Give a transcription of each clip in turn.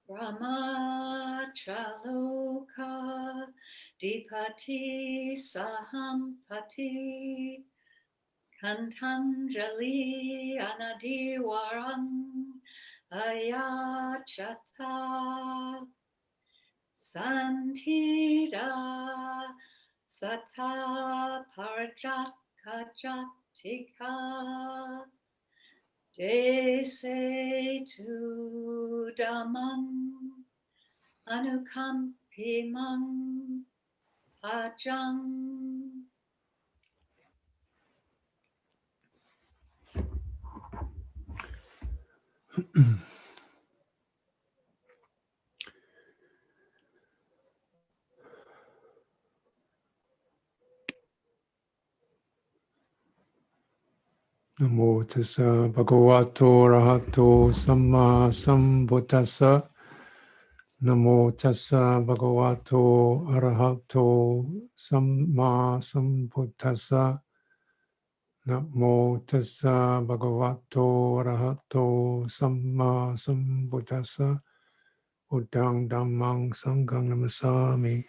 Brahmachaloka Dipati Sahampati Kantanjali Anadiwaram Ayachata Santira Sata Parajakajatika Dese tu Dhammam Anukampimam Pajam. Namo tassa bhagavato arahato samma sambuddhassa. Namo tassa bhagavato arahato samma sambuddhassa. Namo tassa bhagavato arahato samma sambuddhassa. Buddhang dhammang sanghang namasami.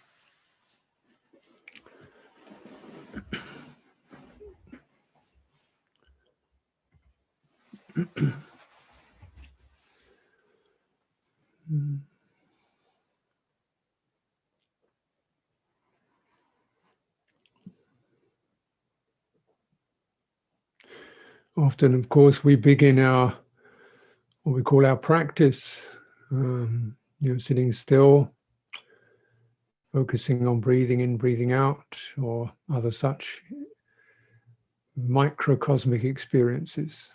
Often, of course, we begin what we call our practice, sitting still, focusing on breathing in, breathing out, or other such microcosmic experiences,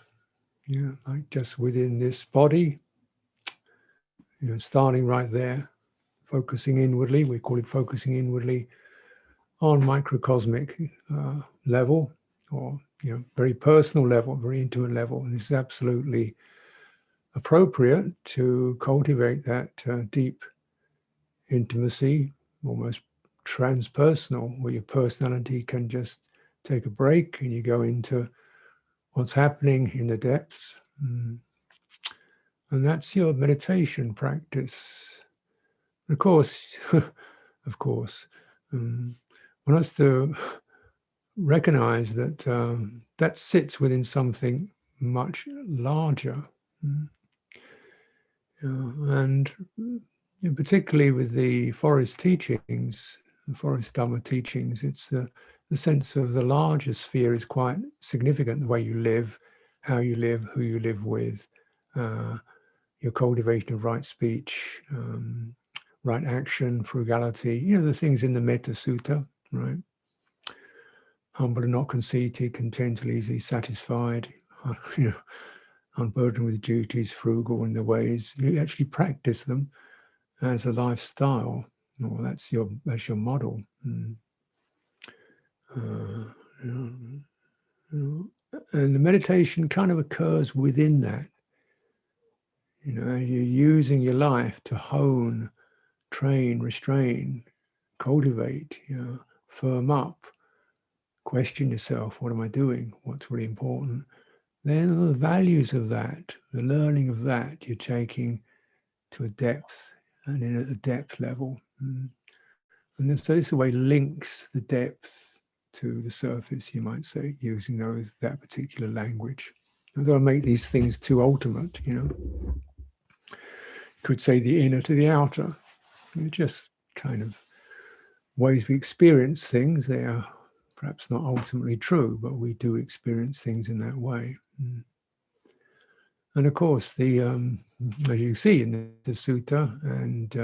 like just within this body, starting right there, focusing inwardly. We call it focusing inwardly on microcosmic level, or very personal level, very intimate level. And this is absolutely appropriate to cultivate that deep intimacy, almost transpersonal, where your personality can just take a break and you go into what's happening in the depths. And that's your meditation practice. Of course, one has to recognize that that sits within something much larger. And particularly with the forest teachings, the forest Dhamma teachings, it's the sense of the larger sphere is quite significant. The way you live, how you live, who you live with, your cultivation of right speech, right action, frugality, the things in the Metta Sutta, right? Humble and not conceited, content and easily satisfied, unburdened with duties, frugal in the ways. You actually practice them as a lifestyle. Well, that's your model. And the meditation kind of occurs within that. You're using your life to hone, train, restrain, cultivate, firm up, question yourself, what am I doing? What's really important? Then the values of that, the learning of that, you're taking to a depth, and in at the depth level. And then, so this way links the depth to the surface, you might say, using that particular language. I don't make these things too ultimate, Could say the inner to the outer. They're just kind of ways we experience things. They are perhaps not ultimately true, but we do experience things in that way. And of course, the as you see in the sutta, and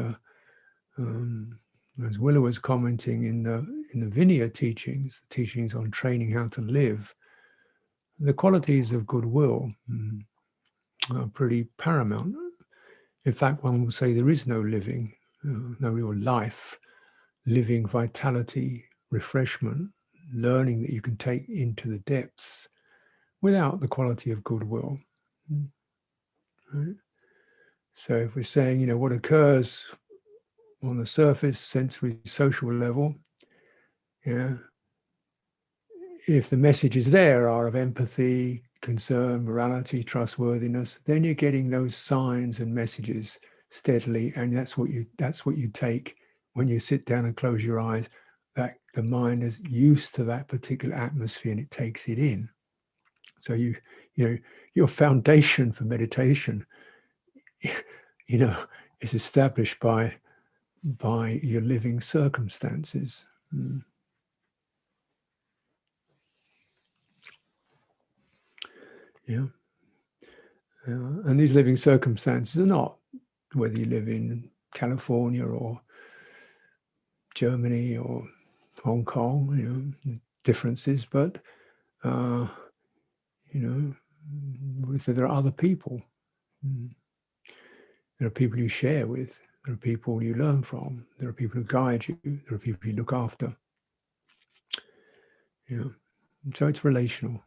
as Willa was commenting in the Vinaya teachings, the teachings on training how to live, the qualities of goodwill are pretty paramount. In fact, one will say there is no living, no real life, living vitality, refreshment, learning that you can take into the depths without the quality of goodwill. Right? So if we're saying, what occurs on the surface, sensory, social level, if the messages there are of empathy, concern, morality, trustworthiness, then you're getting those signs and messages steadily, and that's what you take when you sit down and close your eyes, that the mind is used to that particular atmosphere and it takes it in. So you know, your foundation for meditation, you know, is established by your living circumstances. Yeah. And these living circumstances are not whether you live in California or Germany or Hong Kong, you know, differences, but you know, there are other people. There are people you share with. There are people you learn from. There are people who guide you. There are people you look after. You know, so it's relational.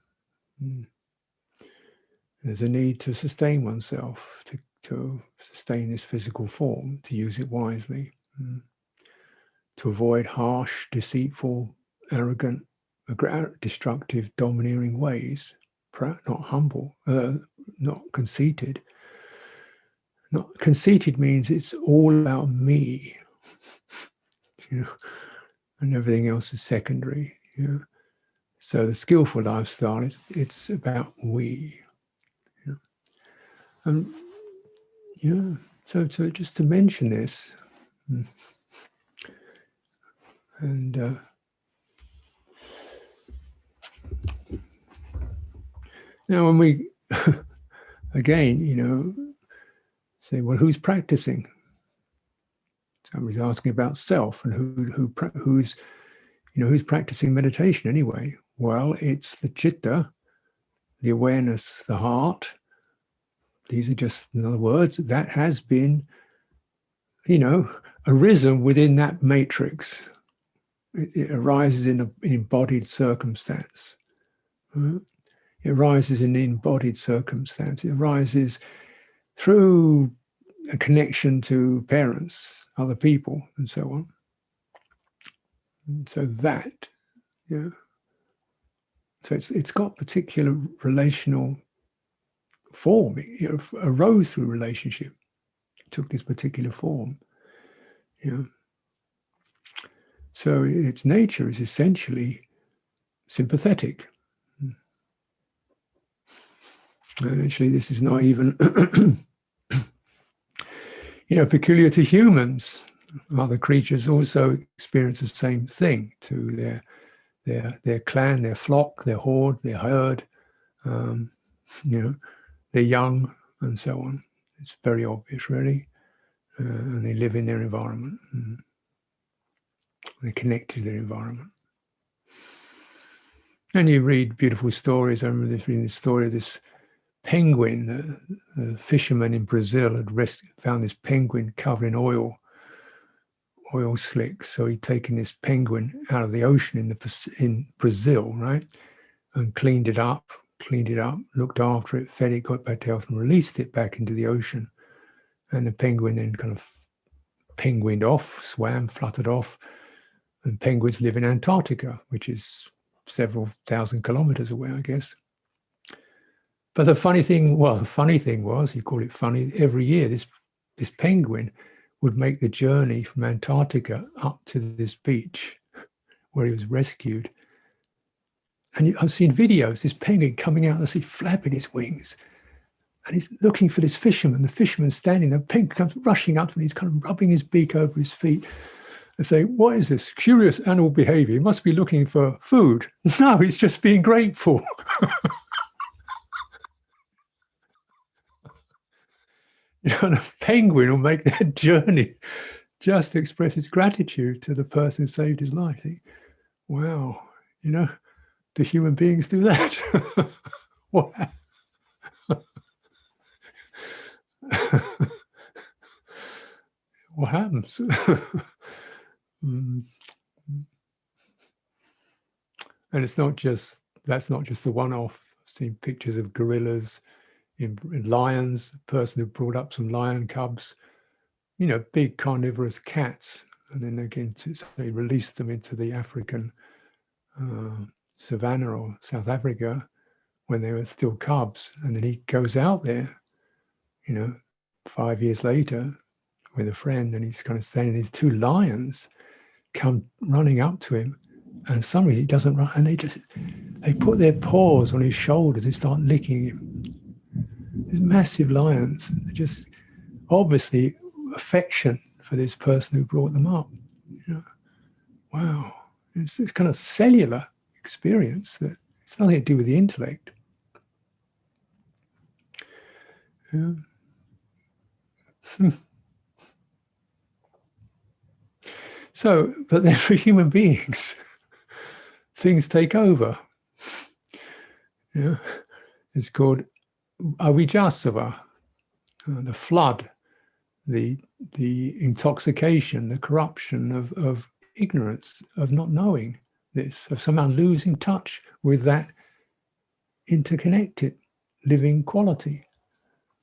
There's a need to sustain oneself, to sustain this physical form, to use it wisely, to avoid harsh, deceitful, arrogant, destructive, domineering ways. Not humble, not conceited. Not conceited means it's all about me, you know, and everything else is secondary. You know? So the skillful lifestyle it's about we. You know? And you know, so just to mention this, and now when we again, you know, say, well, who's practicing? Somebody's asking about self, and who's practicing meditation anyway? Well, it's the citta, the awareness, the heart. These are just, in other words, that has been, you know, arisen within that matrix. It arises in an embodied circumstance. It arises in embodied circumstance. It arises through a connection to parents, other people, and so on. And so that, you know, so it's got particular relational form. It arose through relationship. It took this particular form. You know. So its nature is essentially sympathetic. And actually, this is not even you know, peculiar to humans. Other creatures also experience the same thing to their clan, their flock, their horde, their herd, you know, their young, and so on. It's very obvious, really. And they live in their environment. They connect to their environment. And you read beautiful stories. I remember reading the story of this penguin. A fisherman in Brazil had found this penguin covered in oil slicks. So he'd taken this penguin out of the ocean in Brazil, right, and cleaned it up, looked after it, fed it, got back to health, and released it back into the ocean. And the penguin then kind of penguined off, swam, fluttered off. And penguins live in Antarctica, which is several thousand kilometers away, I guess. But the funny thing was, you call it funny, every year this penguin would make the journey from Antarctica up to this beach where he was rescued. And I've seen videos, this penguin coming out of the sea, flapping his wings. And he's looking for this fisherman. The fisherman's standing there. The penguin comes rushing up to him. He's kind of rubbing his beak over his feet and saying, what is this? Curious animal behavior. He must be looking for food. No, he's just being grateful. You know, and a penguin will make that journey just to express his gratitude to the person who saved his life. Think, wow, you know, do human beings do that? What? What happens? And it's not just, that's not just the one-off. I've seen pictures of gorillas, in lions, a person who brought up some lion cubs, you know, big carnivorous cats, and then again they released them into the African savannah or South Africa when they were still cubs, and then he goes out there, you know, 5 years later, with a friend, and he's kind of standing. These two lions come running up to him, and for some reason he doesn't run, and they put their paws on his shoulders and start licking him. These massive lions, just obviously affection for this person who brought them up. You know, wow, it's this kind of cellular experience that it's nothing to do with the intellect. Yeah. So, but then for human beings, things take over. Yeah, it's called avijjasava, the flood, the intoxication, the corruption of ignorance, of not knowing this, of somehow losing touch with that interconnected living quality.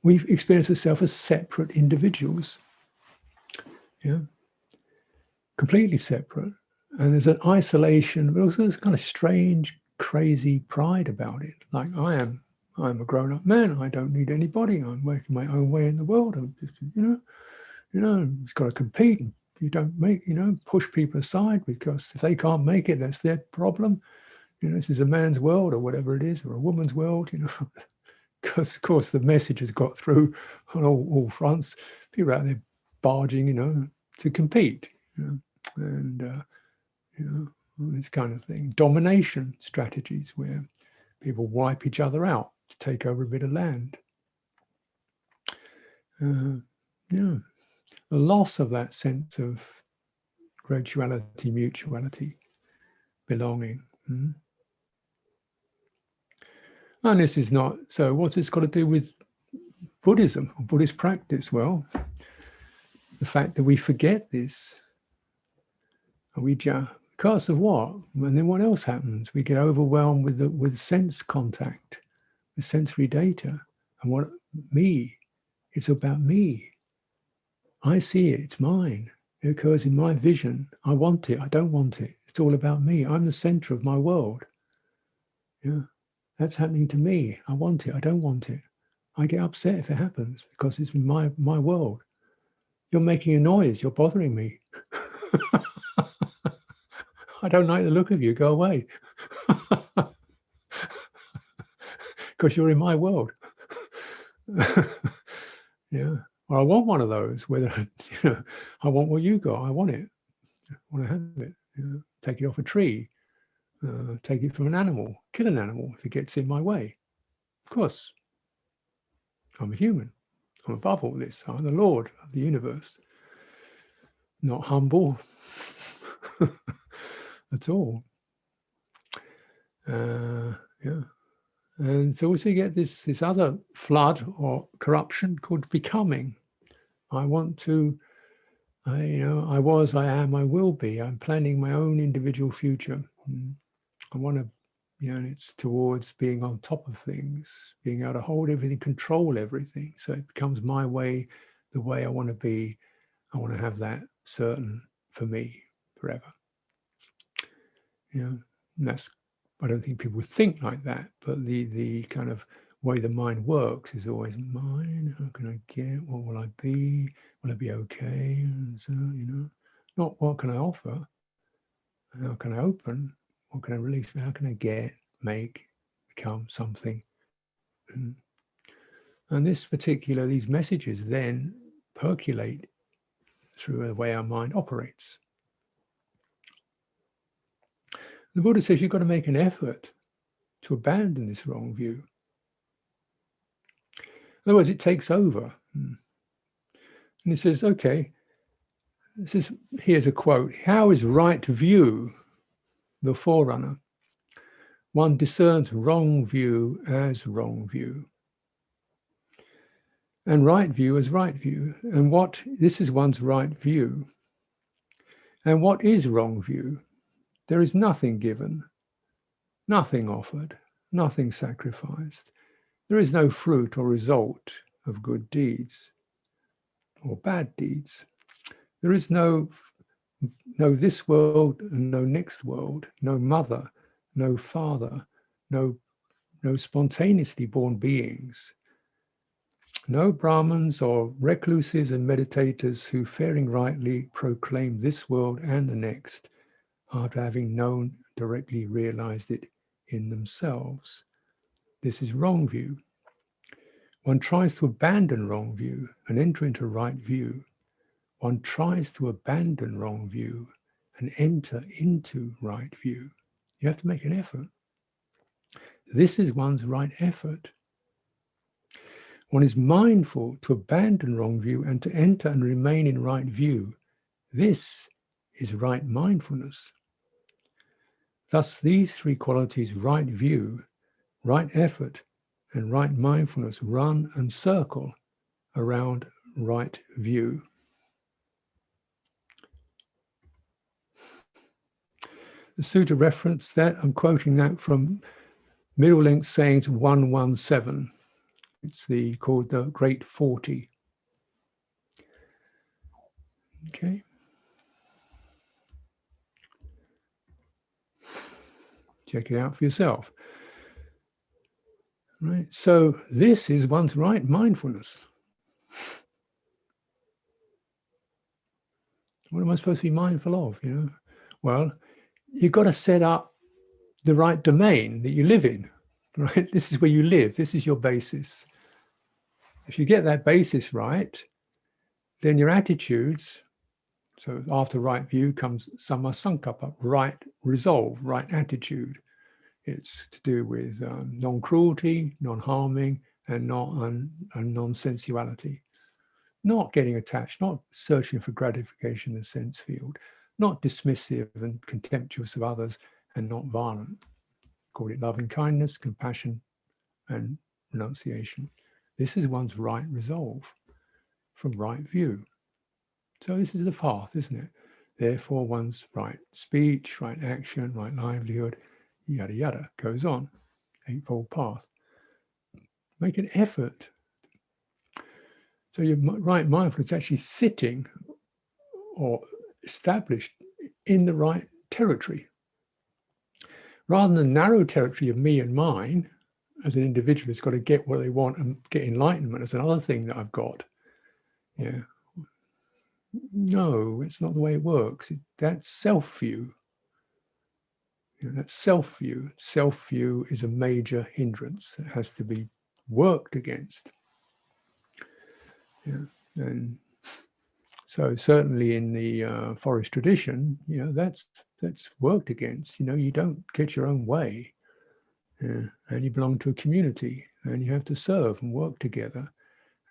We've experienced ourselves as separate individuals, yeah, completely separate. And there's an isolation, but also this kind of strange, crazy pride about it. Like I'm a grown-up man. I don't need anybody. I'm working my own way in the world. I'm just, it's got to compete. You don't push people aside, because if they can't make it, that's their problem. This is a man's world, or whatever it is, or a woman's world. Because of course the message has got through on all fronts. People out there barging, to compete, and this kind of thing. Domination strategies where people wipe each other out to take over a bit of land. The loss of that sense of graduality, mutuality, belonging. And this is not, so what's this got to do with Buddhism or Buddhist practice? Well, the fact that we forget this, because of what? And then what else happens? We get overwhelmed with sense contact, with sensory data. And what me? It's about me. I see it, it's mine. It occurs in my vision. I want it, I don't want it. It's all about me. I'm the center of my world. Yeah, that's happening to me. I want it, I don't want it. I get upset if it happens because it's my world. You're making a noise, you're bothering me. I don't like the look of you, go away. Because you're in my world. Yeah. Or I want one of those, whether, I want what you got, I want it. I want to have it. Take it off a tree, take it from an animal, kill an animal if it gets in my way. Of course, I'm a human. I'm above all this. I'm the Lord of the universe. Not humble at all. Yeah. And so also you get this other flood or corruption called becoming. I want to, I was, I am, I will be. I'm planning my own individual future. I want to, and it's towards being on top of things, being able to hold everything, control everything. So it becomes my way, the way I want to be. I want to have that certain for me forever. And that's, I don't think people think like that, but the kind of way the mind works is always mine. How can I get? What will I be? Will I be okay? And so, not what can I offer? How can I open? What can I release? How can I get, make, become something? And these messages then percolate through the way our mind operates. The Buddha says you've got to make an effort to abandon this wrong view. Otherwise, it takes over. And he says, okay, here's a quote. How is right view the forerunner? One discerns wrong view as wrong view, and right view as right view. And this is one's right view. And what is wrong view? There is nothing given, nothing offered, nothing sacrificed. There is no fruit or result of good deeds or bad deeds. There is no this world and no next world, no mother, no father, no spontaneously born beings, No Brahmins or recluses and meditators who, faring rightly, proclaim this world and the next, after having known, directly realized it in themselves. This is wrong view. One tries to abandon wrong view and enter into right view. One tries to abandon wrong view and enter into right view. You have to make an effort. This is one's right effort. One is mindful to abandon wrong view and to enter and remain in right view. This is right mindfulness. Thus, these three qualities, right view, right effort, and right mindfulness, run and circle around right view. The sutta reference that, I'm quoting that from Middle Link Sayings 117. It's called the Great 40. Okay. Check it out for yourself. Right. So this is one's right mindfulness. What am I supposed to be mindful of? Well, you've got to set up the right domain that you live in. Right. This is where you live. This is your basis. If you get that basis right, then your attitudes. So after right view comes samma sankappa, right resolve, right attitude. It's to do with non-cruelty, non-harming, and non-sensuality. Not getting attached, not searching for gratification in the sense field, not dismissive and contemptuous of others, and not violent. Call it loving kindness, compassion, and renunciation. This is one's right resolve from right view. So this is the path, isn't it? Therefore, one's right speech, right action, right livelihood, yada, yada, goes on. Eightfold path. Make an effort. So your right mindfulness is actually sitting or established in the right territory. Rather than the narrow territory of me and mine, as an individual who's got to get what they want and get enlightenment as another thing that I've got. Yeah. No, it's not the way it works. That's self-view. That's self-view. Self-view is a major hindrance. It has to be worked against. Yeah. And so certainly in the forest tradition, that's worked against. You don't get your own way. And you belong to a community, and you have to serve and work together,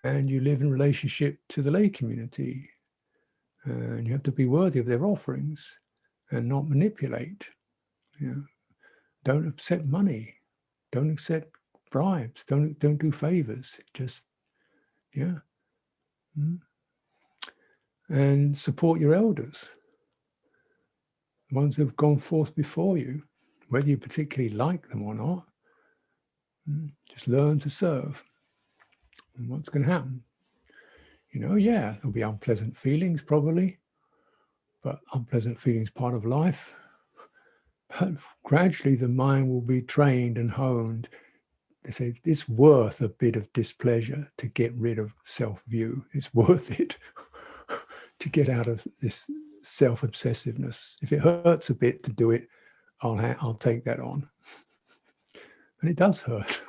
and you live in relationship to the lay community, and you have to be worthy of their offerings and not manipulate. Don't accept money, don't accept bribes, don't do favors. Just and support your elders, the ones who have gone forth before you, whether you particularly like them or not. Just learn to serve. And what's going to happen? There'll be unpleasant feelings probably, but unpleasant feelings part of life. But gradually the mind will be trained and honed. They say it's worth a bit of displeasure to get rid of self-view. It's worth it to get out of this self-obsessiveness. If it hurts a bit to do it, I'll take that on. And it does hurt.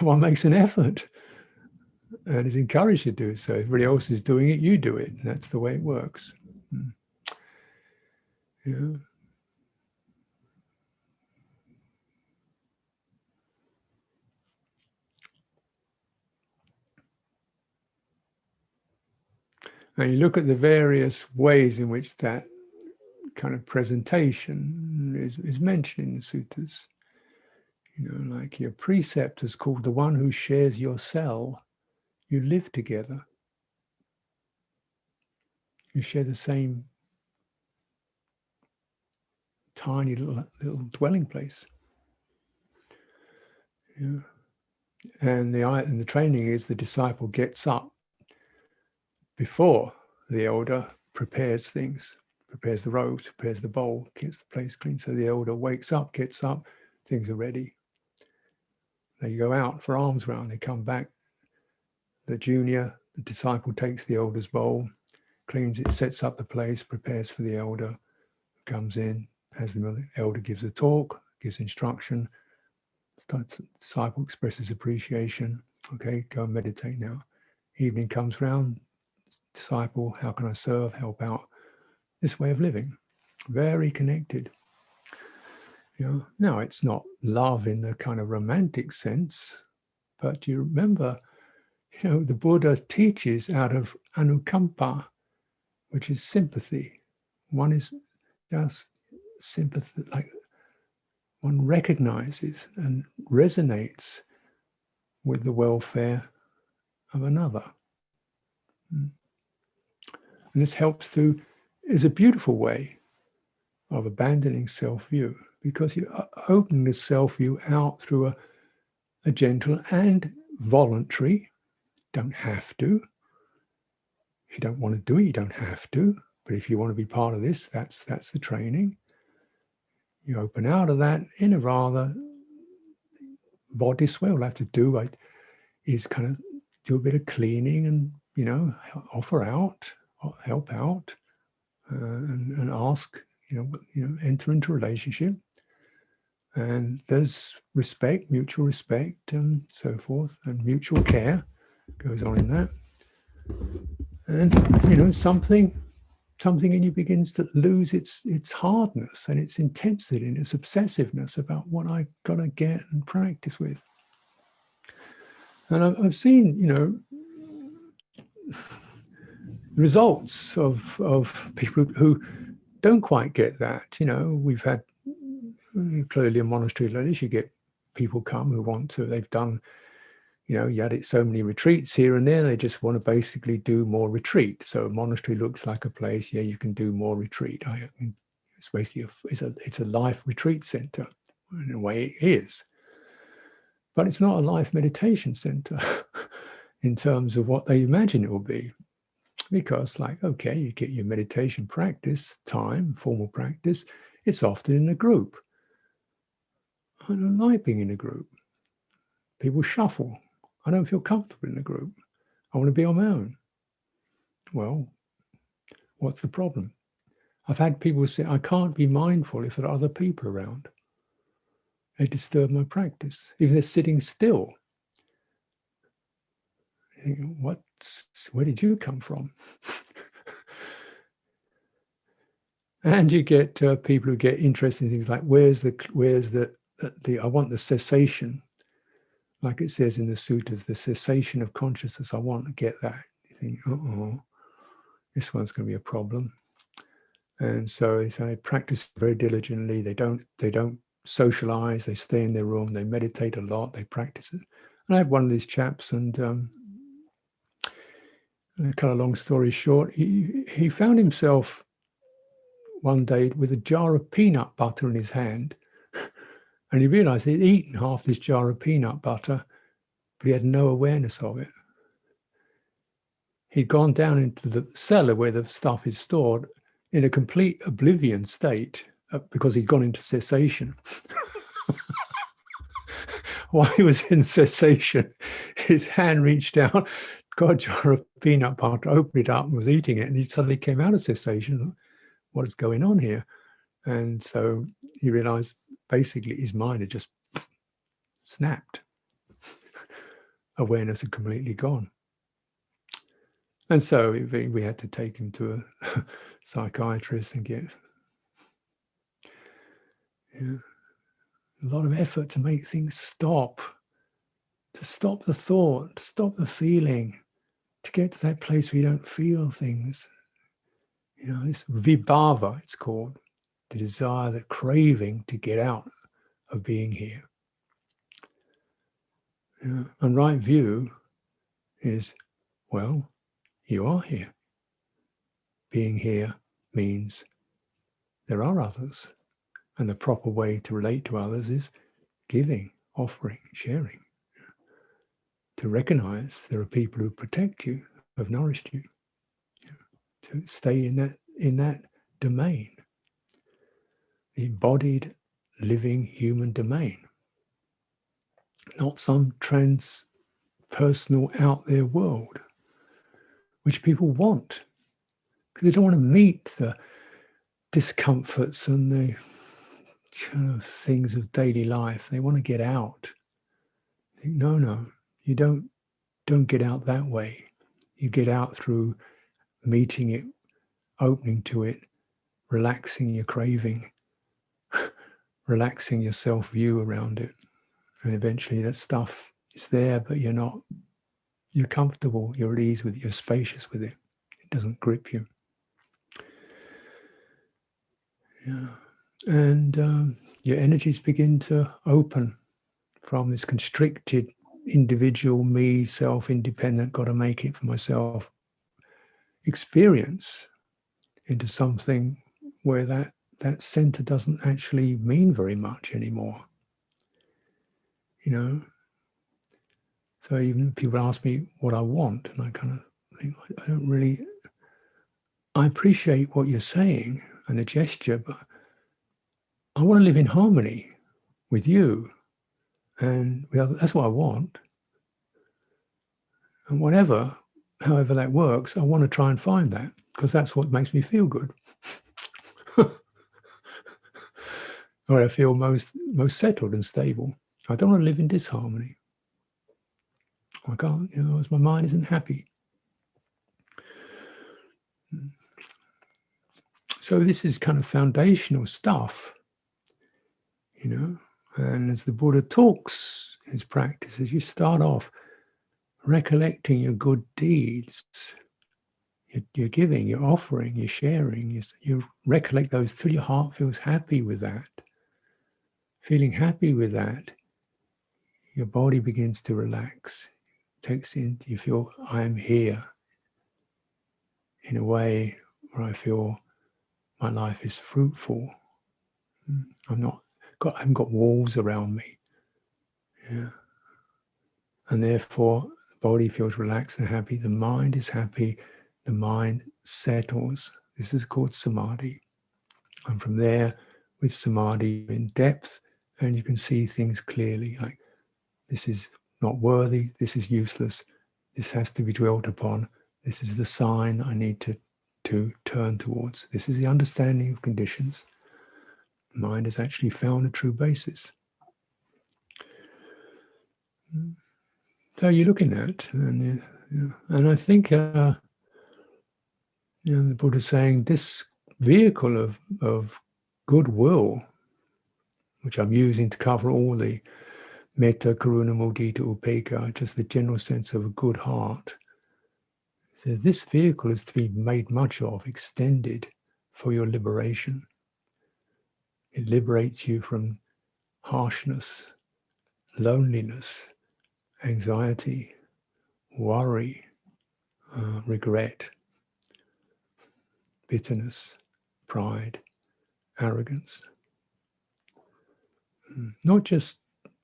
One makes an effort and is encouraged to do so. If everybody else is doing it, you do it. And that's the way it works. Yeah. And you look at the various ways in which that kind of presentation is mentioned in the suttas. Like your precept is called the one who shares your cell. You live together. You share the same tiny little dwelling place. And the training is the disciple gets up before the elder prepares things, prepares the robes, prepares the bowl, gets the place clean. So the elder wakes up, gets up, things are ready. They go out for alms round, they come back. The disciple takes the elder's bowl, cleans it, sets up the place, prepares for the elder, comes in, has the elder gives a talk, gives instruction, disciple expresses appreciation. Okay, go and meditate now. Evening comes round, disciple, how can I serve, help out? This way of living, very connected. Now it's not love in the kind of romantic sense, but you remember, the Buddha teaches out of anukampa, which is sympathy. One is just sympathy, like one recognizes and resonates with the welfare of another. And this helps is a beautiful way of abandoning self-view, because you're opening the self-view out through a gentle and voluntary, don't have to. If you don't want to do it, you don't have to. But if you want to be part of this, that's the training. You open out of that in a rather modest way. All I have to do is kind of do a bit of cleaning and, offer out, help out, and ask, enter into a relationship. And there's respect, mutual respect, and so forth, and mutual care goes on in that. And, something in you begins to lose its hardness and its intensity and its obsessiveness about what I got to get and practice with. And I've seen, results of people who don't quite get that. We've had clearly a monastery like this, you get people come who want to, they've done, you had so many retreats here and there, they just want to basically do more retreat. So a monastery looks like a place, you can do more retreat. It's basically it's a life retreat center. In a way it is. But it's not a life meditation center in terms of what they imagine it will be. Because okay, you get your meditation practice, time, formal practice, it's often in a group. I don't like being in a group. People shuffle. I don't feel comfortable in a group. I want to be on my own. Well, what's the problem? I've had people say, I can't be mindful if there are other people around. They disturb my practice. Even they're sitting still. You think, where did you come from? And you get people who get interested in things like, where's the I want the cessation. Like it says in the sutras, the cessation of consciousness. I want to get that. You think, this one's going to be a problem. And so they practice very diligently. They don't socialize. They stay in their room. They meditate a lot. They practice it. And I had one of these chaps, and kind of long story short, he found himself one day with a jar of peanut butter in his hand. And he realized he'd eaten half this jar of peanut butter, but he had no awareness of it. He'd gone down into the cellar where the stuff is stored in a complete oblivion state because he'd gone into cessation. While he was in cessation, his hand reached down, got a jar of peanut butter, opened it up and was eating it. And he suddenly came out of cessation. What is going on here? And so he realized basically his mind had just snapped. Awareness had completely gone. And so we had to take him to a psychiatrist and get a lot of effort to make things stop, to stop the thought, to stop the feeling, to get to that place where you don't feel things. This vibhava, it's called, the desire, the craving to get out of being here. And right view is, well, you are here. Being here means there are others. And the proper way to relate to others is giving, offering, sharing. To recognize there are people who protect you, who have nourished you. To stay in that domain, the embodied living human domain, not some transpersonal out there world, which people want, because they don't want to meet the discomforts and the kind of things of daily life. They want to get out. Think, no, you don't get out that way. You get out through meeting it, opening to it, relaxing your craving, relaxing your self-view around it. And eventually that stuff is there, but you're comfortable, you're at ease with it, you're spacious with it. It doesn't grip you. Yeah. And your energies begin to open from this constricted individual, me, self-independent, got to make it for myself experience into something where that center doesn't actually mean very much anymore. So even people ask me what I want, and I kind of think, I appreciate what you're saying and the gesture, but I want to live in harmony with you. And that's what I want. And however that works, I want to try and find that, because that's what makes me feel good. Or I feel most settled and stable. I don't want to live in disharmony. I can't, as my mind isn't happy. So this is kind of foundational stuff, and as the Buddha talks his practices, you start off recollecting your good deeds. You're giving, you're offering, you're sharing, you recollect those till your heart feels happy with that. Feeling happy with that, your body begins to relax. You feel, I am here in a way where I feel my life is fruitful. I haven't got walls around me. Yeah. And therefore, the body feels relaxed and happy. The mind is happy. The mind settles. This is called samadhi. And from there, with samadhi, in depth, and you can see things clearly, like this is not worthy, this is useless, this has to be dwelt upon, this is the sign I need to turn towards. This is the understanding of conditions. The mind has actually found a true basis. So you're looking at, and I think the Buddha's saying this vehicle of goodwill, which I'm using to cover all the metta, karuna, mudita, upekkha, just the general sense of a good heart. So this vehicle is to be made much of, extended for your liberation. It liberates you from harshness, loneliness, anxiety, worry, regret, bitterness, pride, arrogance. Not just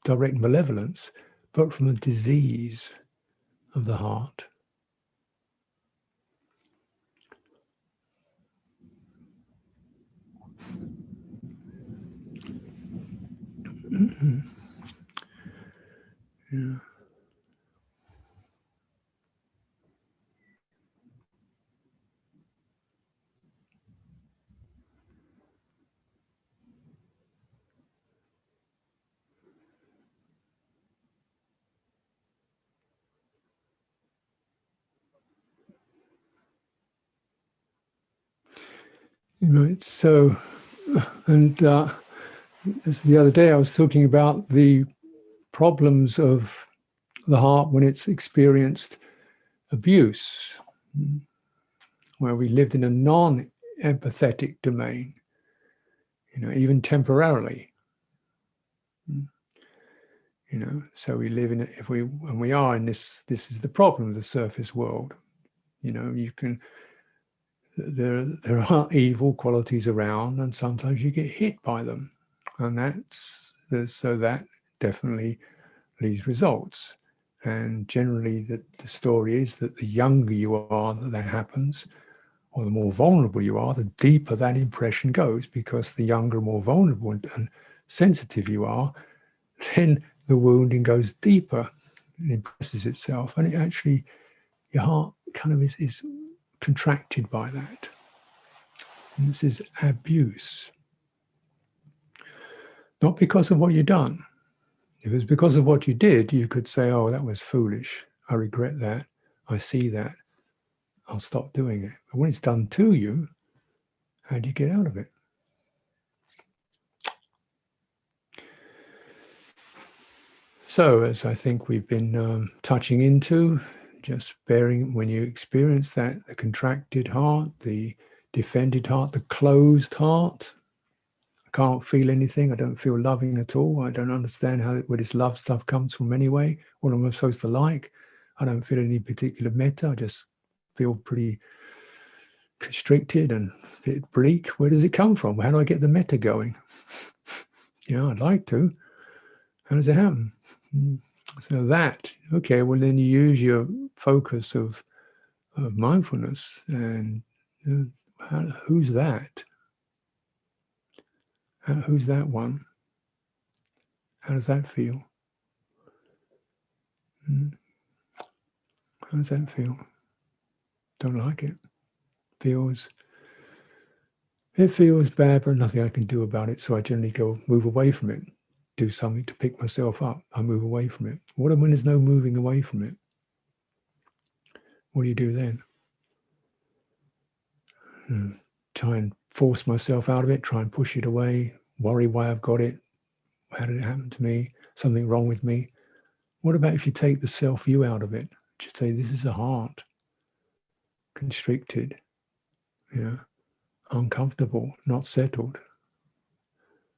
direct malevolence, but from a disease of the heart. Yeah. It's so, and as the other day I was talking about the problems of the heart when it's experienced abuse, where we lived in a non-empathetic domain, even temporarily. So we live in it, when we are in this is the problem of the surface world. There are evil qualities around, and sometimes you get hit by them, and so that definitely leaves results. And generally, the story is that the younger you are that happens, or the more vulnerable you are, the deeper that impression goes, because the younger, more vulnerable and sensitive you are, then the wounding goes deeper and impresses itself. And it actually, your heart kind of is contracted by that. And this is abuse. Not because of what you've done. If it was because of what you did, you could say, oh, that was foolish. I regret that. I see that. I'll stop doing it. But when it's done to you, how do you get out of it? So, as I think we've been touching into, just bearing, when you experience that, the contracted heart, the defended heart, the closed heart, I can't feel anything, I don't feel loving at all, I don't understand where this love stuff comes from anyway, what am I supposed to like? I don't feel any particular metta, I just feel pretty constricted and a bit bleak. Where does it come from? How do I get the metta going? I'd like to. How does it happen? So that, okay, well then you use your focus of mindfulness and who's that? Who's that one? How does that feel? How does that feel? Don't like it. It feels bad, but nothing I can do about it. So I generally move away from it, do something to pick myself up. I move away from it. What when there's no moving away from it? What do you do then? Try and force myself out of it, try and push it away, worry why I've got it. How did it happen to me? Something wrong with me? What about if you take the self you out of it? Just say, this is a heart, constricted, uncomfortable, not settled.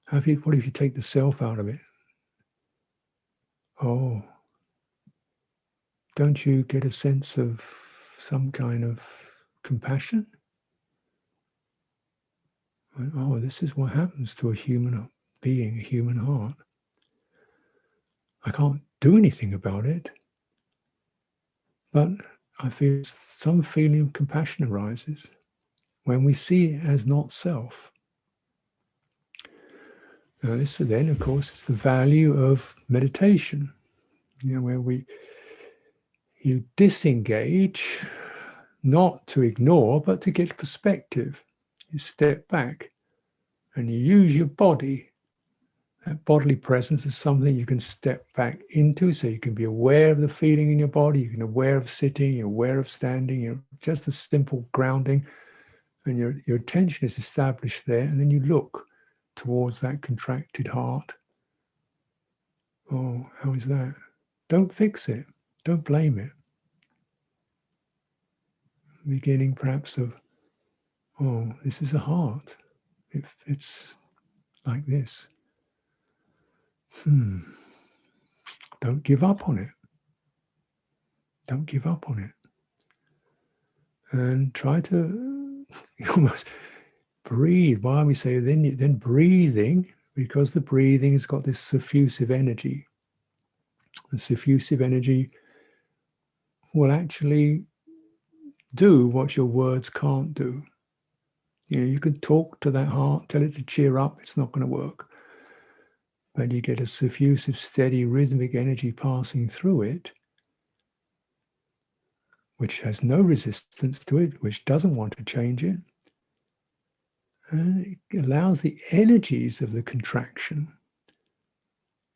What if you take the self out of it? Oh, don't you get a sense of some kind of compassion? Oh, this is what happens to a human being, a human heart. I can't do anything about it, but I feel some feeling of compassion arises when we see it as not self. Now, this then, of course, is the value of meditation, where you disengage, not to ignore, but to get perspective. You step back and you use your body. That bodily presence is something you can step back into, so you can be aware of the feeling in your body, you can be aware of sitting, you're aware of standing, just a simple grounding, and your attention is established there, and then you look towards that contracted heart. Oh, how is that? Don't fix it. Don't blame it. Beginning perhaps of, oh, this is a heart. It's like this. Don't give up on it. Don't give up on it. And try to almost breathe. Why we say then breathing, because the breathing has got this suffusive energy. The suffusive energy will actually do what your words can't do. You can talk to that heart, tell it to cheer up, it's not going to work. But you get a suffusive, steady, rhythmic energy passing through it, which has no resistance to it, which doesn't want to change it. And it allows the energies of the contraction,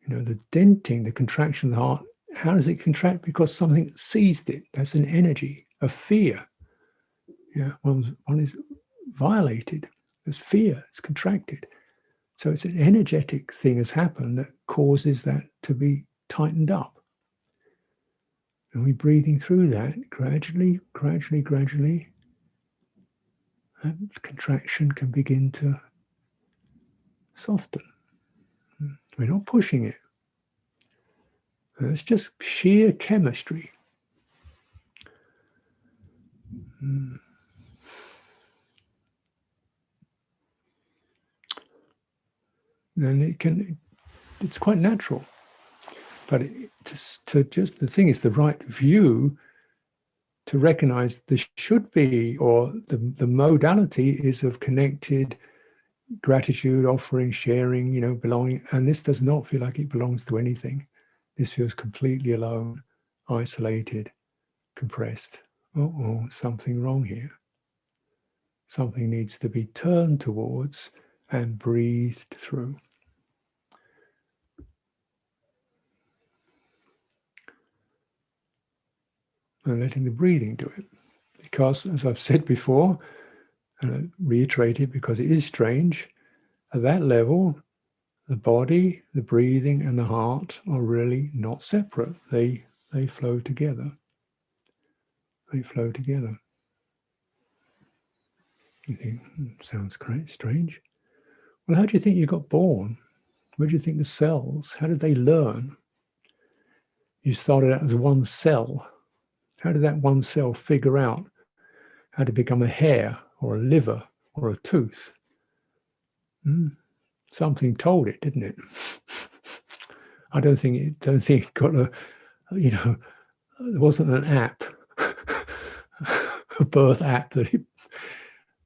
the denting, the contraction of the heart. How does it contract? Because something seized it. That's an energy of fear. One is violated. There's fear. It's contracted. So it's an energetic thing has happened that causes that to be tightened up. And we're breathing through that gradually, that contraction can begin to soften. We're not pushing it. It's just sheer chemistry. And it's quite natural. But the thing is, the right view to recognize there should be, or the modality is of connected gratitude, offering, sharing, belonging. And this does not feel like it belongs to anything. This feels completely alone, isolated, compressed. Oh, something wrong here. Something needs to be turned towards and breathed through. And letting the breathing do it. Because, as I've said before, and I reiterate it because it is strange, at that level, the body, the breathing, and the heart are really not separate. They flow together. They flow together. You think, sounds great, strange. Well, how do you think you got born? Where do you think the cells, how did they learn? You started out as one cell. How did that one cell figure out how to become a hair or a liver or a tooth? Something told it, didn't it? I don't think it got there wasn't an app, a birth app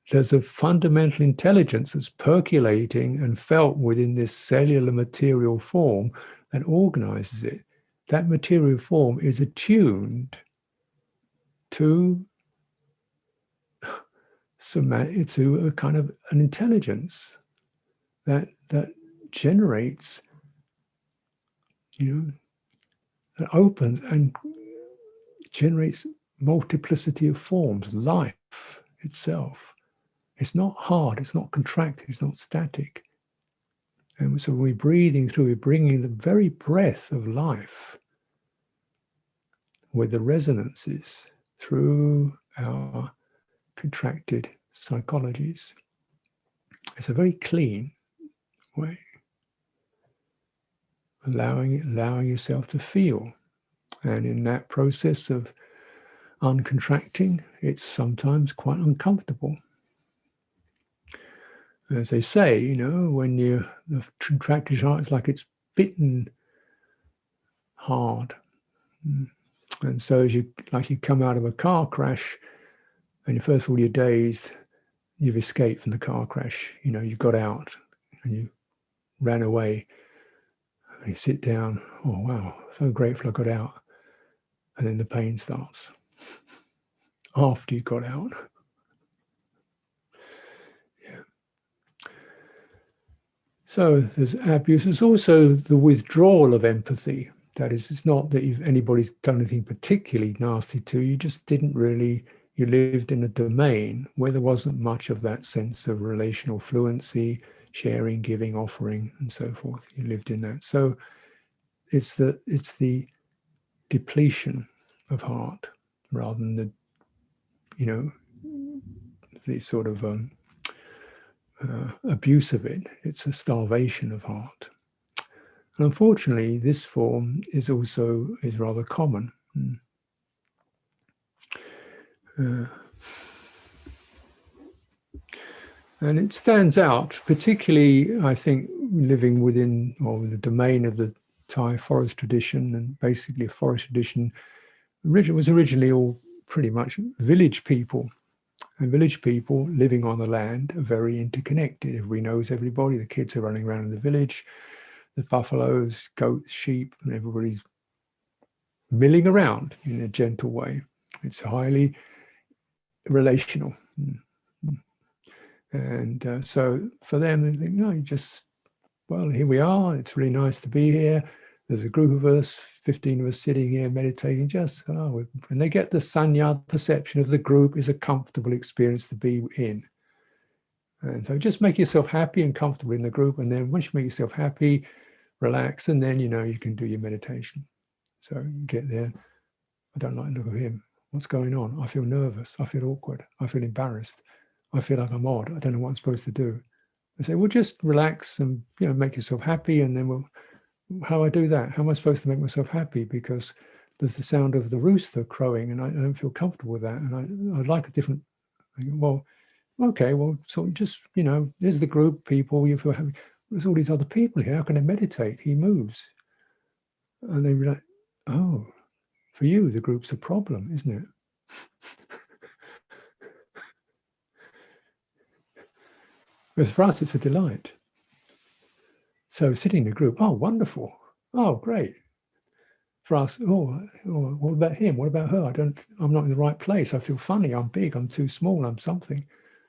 there's a fundamental intelligence that's percolating and felt within this cellular material form that organizes it. That material form is attuned to a kind of an intelligence that generates, that opens and generates multiplicity of forms, life itself. It's not hard, it's not contracted, it's not static. And so when we're breathing through, we're bringing the very breath of life with the resonances through our contracted psychologies. It's a very clean way, allowing yourself to feel. And in that process of uncontracting, it's sometimes quite uncomfortable. As they say, when the contracted heart is like it's bitten hard. And so as you come out of a car crash, and first of all you're dazed, you've escaped from the car crash. You got out and you ran away. And you sit down, oh wow, so grateful I got out. And then the pain starts after you got out. Yeah. So there's abuse. There's also the withdrawal of empathy. That is, it's not that anybody's done anything particularly nasty to you, just you lived in a domain where there wasn't much of that sense of relational fluency, sharing, giving, offering, and so forth. You lived in that. So it's the depletion of heart rather than the sort of abuse of it. It's a starvation of heart. And unfortunately, this form is rather common. And it stands out, particularly, I think, living within the domain of the Thai forest tradition, and basically a forest tradition was originally all pretty much village people. And village people living on the land are very interconnected. Everybody knows everybody. The kids are running around in the village. The buffaloes, goats, sheep, and everybody's milling around in a gentle way. It's highly relational. And so for them, they think, no, here we are. It's really nice to be here. There's a group of us, 15 of us sitting here meditating, and they get the sanya perception of the group is a comfortable experience to be in. And so just make yourself happy and comfortable in the group. And then once you make yourself happy, relax, and then, you can do your meditation. So you get there. I don't like the look of him. What's going on? I feel nervous. I feel awkward. I feel embarrassed. I feel like I'm odd. I don't know what I'm supposed to do. I say, well, just relax and, make yourself happy. And then how do I do that? How am I supposed to make myself happy? Because there's the sound of the rooster crowing and I don't feel comfortable with that. And I'd like a different, well, okay, well, so just, there's the group people, you feel happy. There's all these other people here. How can I meditate? He moves. And they be like, oh, for you, the group's a problem, isn't it? But for us, it's a delight. So sitting in a group, oh, wonderful. Oh, great. For us, what about him? What about her? I'm not in the right place. I feel funny. I'm big. I'm too small. I'm something.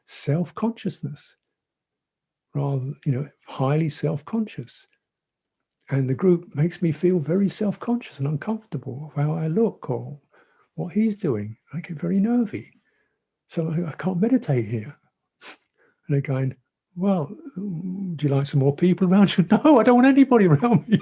Self-consciousness, rather, highly self-conscious. And the group makes me feel very self-conscious and uncomfortable of how I look or what he's doing. I get very nervy. So I can't meditate here. And they're going, well, do you like some more people around you? No, I don't want anybody around me.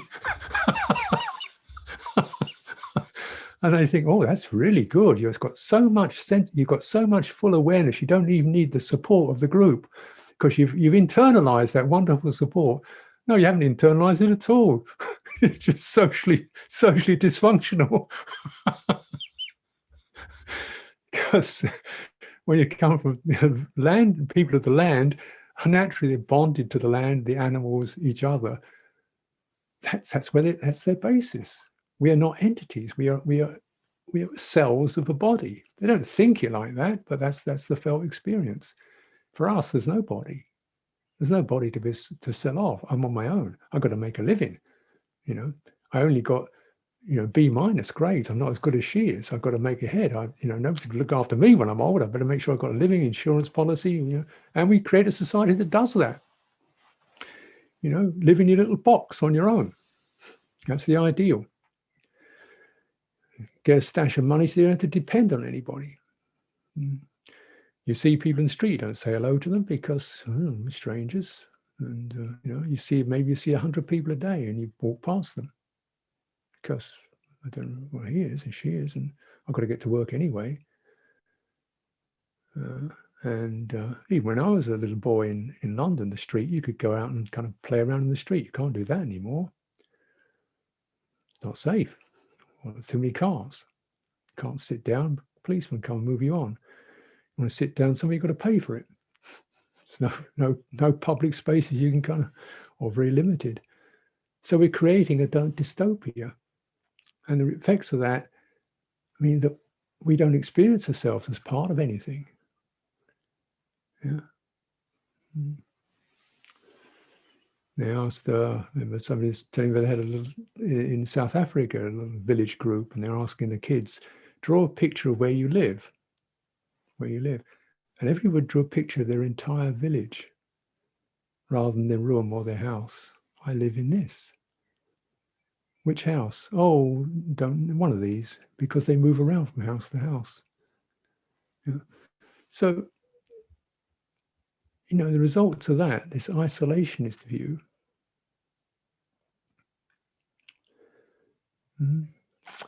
And I think, oh, that's really good. You've got so much sense. You've got so much full awareness. You don't even need the support of the group because you've internalized that wonderful support. No, you haven't internalized it at all. It's just socially dysfunctional. Because when you come from the land, people of the land are naturally bonded to the land, the animals, each other. That's their basis. We are not entities. We are cells of a body. They don't think it like that, but that's the felt experience. For us, there's no body. There's no body to sell off. I'm on my own. I've got to make a living. I only got B- grades. I'm not as good as she is. I've got to make ahead. Nobody's going to look after me when I'm older. I better make sure I've got a living insurance policy. And we create a society that does that. Live in your little box on your own. That's the ideal. Get a stash of money so you don't have to depend on anybody. You see people in the street, don't say hello to them because strangers. And maybe you see 100 people a day and you walk past them because I don't know where he is and she is, and I've got to get to work anyway. Even when I was a little boy in London, the street, you could go out and kind of play around in the street. You can't do that anymore. Not safe. Well, too many cars. Can't sit down. Policemen come and move you on. You want to sit down, somebody's got to pay for it. There's no public spaces you can kind of, or very limited. So we're creating a dystopia. And the effects of that mean that we don't experience ourselves as part of anything. Yeah. Now, remember somebody was telling me they had a little, in South Africa, a little village group, and they're asking the kids, draw a picture of where you live. And everybody drew a picture of their entire village rather than their room or their house. I live in this. Which house? Oh, one of these, because they move around from house to house. Yeah. So, the results of that, this isolationist view,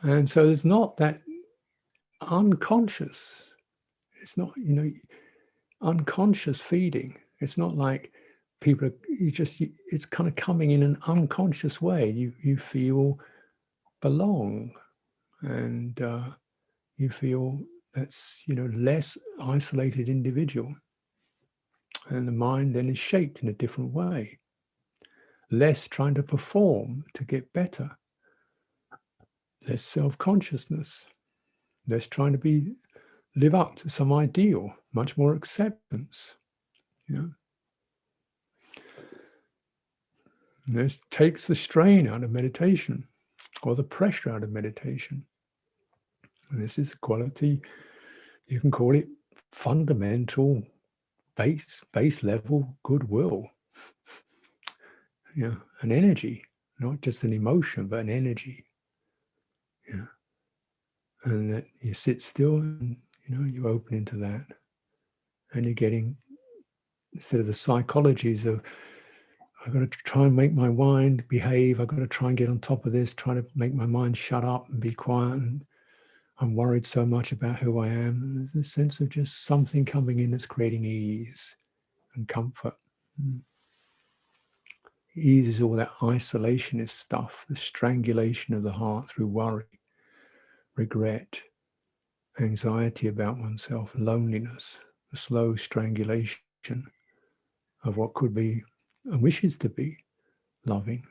and so there's not that unconscious, it's not, unconscious feeding. It's not like people it's kind of coming in an unconscious way. You feel belong, and you feel that's less isolated individual, and the mind then is shaped in a different way, less trying to perform to get better, less self-consciousness, less trying to live up to some ideal, much more acceptance. This takes the strain out of meditation, or the pressure out of meditation. And this is a quality, you can call it fundamental, base level goodwill. An energy, not just an emotion, but an energy. And that you sit still and you open into that, and you're getting, instead of the psychologies of I've got to try and make my mind behave, I've got to try and get on top of this, try to make my mind shut up and be quiet, and I'm worried so much about who I am. There's a sense of just something coming in that's creating ease and comfort. Ease is all that isolationist stuff, the strangulation of the heart through worry, regret, anxiety about oneself, loneliness, the slow strangulation of what could be and wishes to be loving.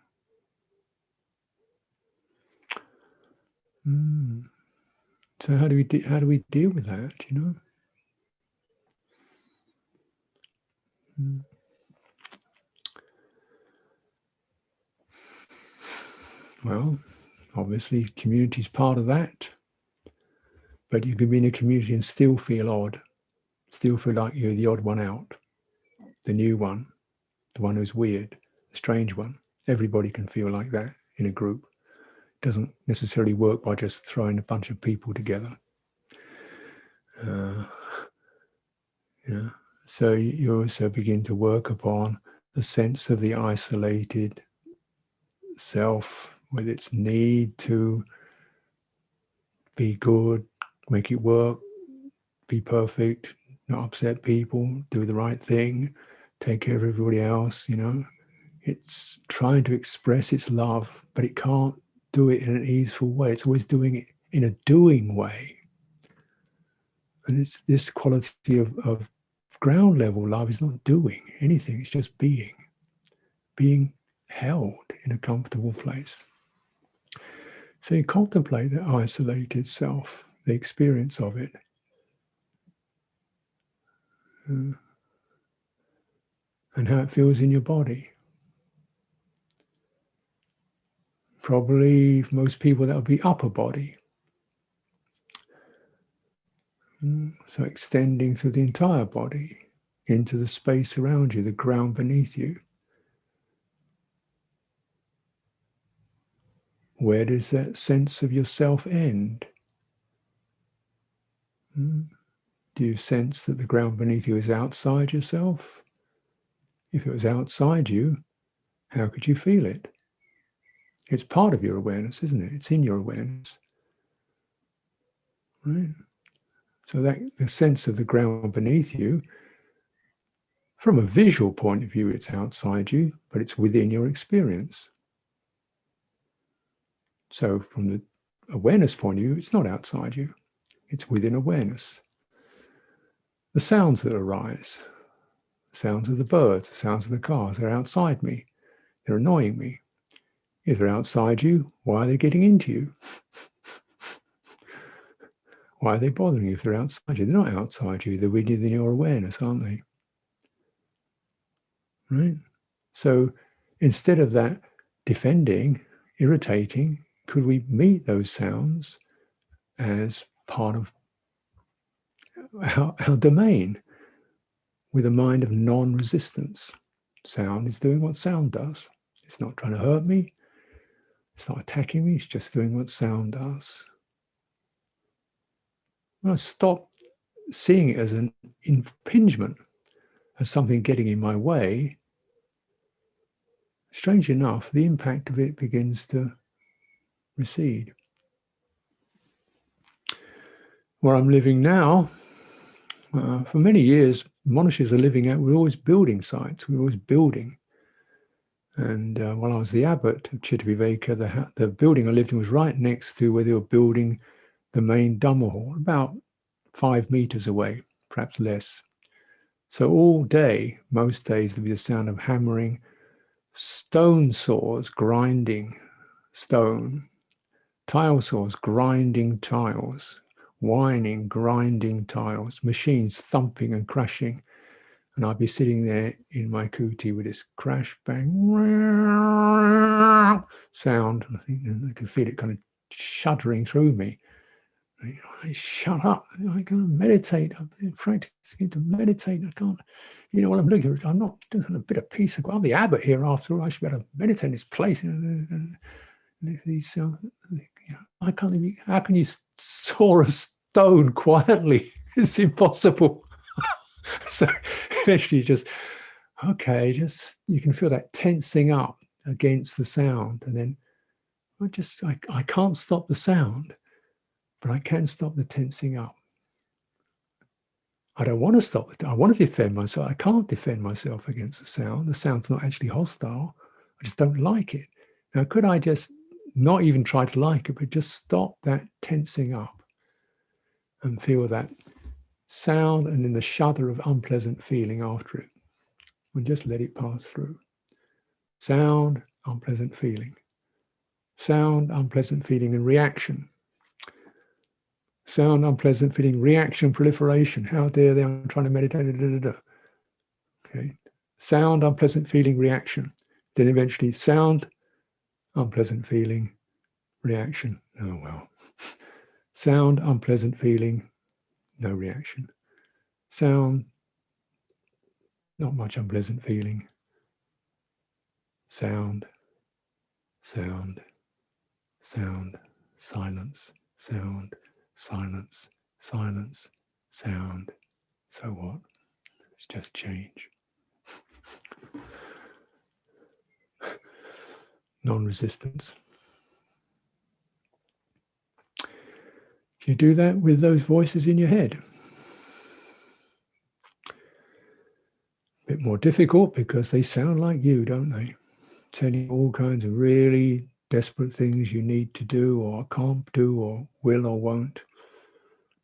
So how do we deal with that? You know. Well, obviously, community is part of that. But you can be in a community and still feel odd, still feel like you're the odd one out, the new one, the one who's weird, the strange one. Everybody can feel like that in a group. It doesn't necessarily work by just throwing a bunch of people together. Yeah. So you also begin to work upon the sense of the isolated self with its need to be good, make it work, be perfect, not upset people, do the right thing, take care of everybody else, you know. It's trying to express its love, but it can't do it in an easeful way. It's always doing it in a doing way. And it's this quality of ground level love is not doing anything, it's just being held in a comfortable place. So you contemplate the isolated self, the experience of it. And how it feels in your body. Probably for most people that would be upper body. So extending through the entire body into the space around you, the ground beneath you. Where does that sense of yourself end? Do you sense that the ground beneath you is outside yourself? If it was outside you, how could you feel it? It's part of your awareness, isn't it? It's in your awareness. Right? So that the sense of the ground beneath you, from a visual point of view, it's outside you, but it's within your experience. So from the awareness point of view, it's not outside you. It's within awareness. The sounds that arise, the sounds of the birds, the sounds of the cars, they're outside me. They're annoying me. If they're outside you, why are they getting into you? Why are they bothering you if they're outside you? They're not outside you. They're within your awareness, aren't they? Right? So instead of that defending, irritating, could we meet those sounds as part of our domain with a mind of non-resistance? Sound is doing what sound does. It's not trying to hurt me. It's not attacking me. It's just doing what sound does. When I stop seeing it as an impingement, as something getting in my way, strange enough, the impact of it begins to recede. Where I'm living now, for many years, monasteries are living out, we're always building sites, we're always building. And while I was the abbot of Chittaviveka, the building I lived in was right next to where they were building the main Dhamma hall, about 5 meters away, perhaps less. So all day, most days, there'd be the sound of hammering, stone saws grinding stone, tile saws grinding tiles, whining, grinding tiles, machines thumping and crashing. And I'd be sitting there in my kuti with this crash, bang, sound. And I think I could feel it kind of shuddering through me. I shut up. I can meditate. I've been practicing to meditate. I can't, you know what I'm looking at? I'm not doing a bit of peace. I'm the abbot here after all. I should be able to meditate in this place. And these, you know, I can't even, how can you saw a stone quietly? It's impossible. So eventually just, okay, just, you can feel that tensing up against the sound. And then I can't stop the sound, but I can stop the tensing up. I don't want to stop it. I want to defend myself. I can't defend myself against the sound. The sound's not actually hostile. I just don't like it. Now, could I just not even try to like it, but just stop that tensing up and feel that sound and then the shudder of unpleasant feeling after it, and just let it pass through. Sound, unpleasant feeling. Sound, unpleasant feeling and reaction. Sound, unpleasant feeling, reaction, proliferation. How dare they? I'm trying to meditate. Da, da, da. Okay. Sound, unpleasant feeling, reaction. Then eventually sound, unpleasant feeling, reaction. Oh, well. Sound, unpleasant feeling, no reaction. Sound, not much unpleasant feeling. Sound, sound, sound, silence, sound, silence, silence, sound. So what? It's just change. Non-resistance. You do that with those voices in your head. A bit more difficult because they sound like you, don't they? Telling you all kinds of really desperate things you need to do or can't do or will or won't.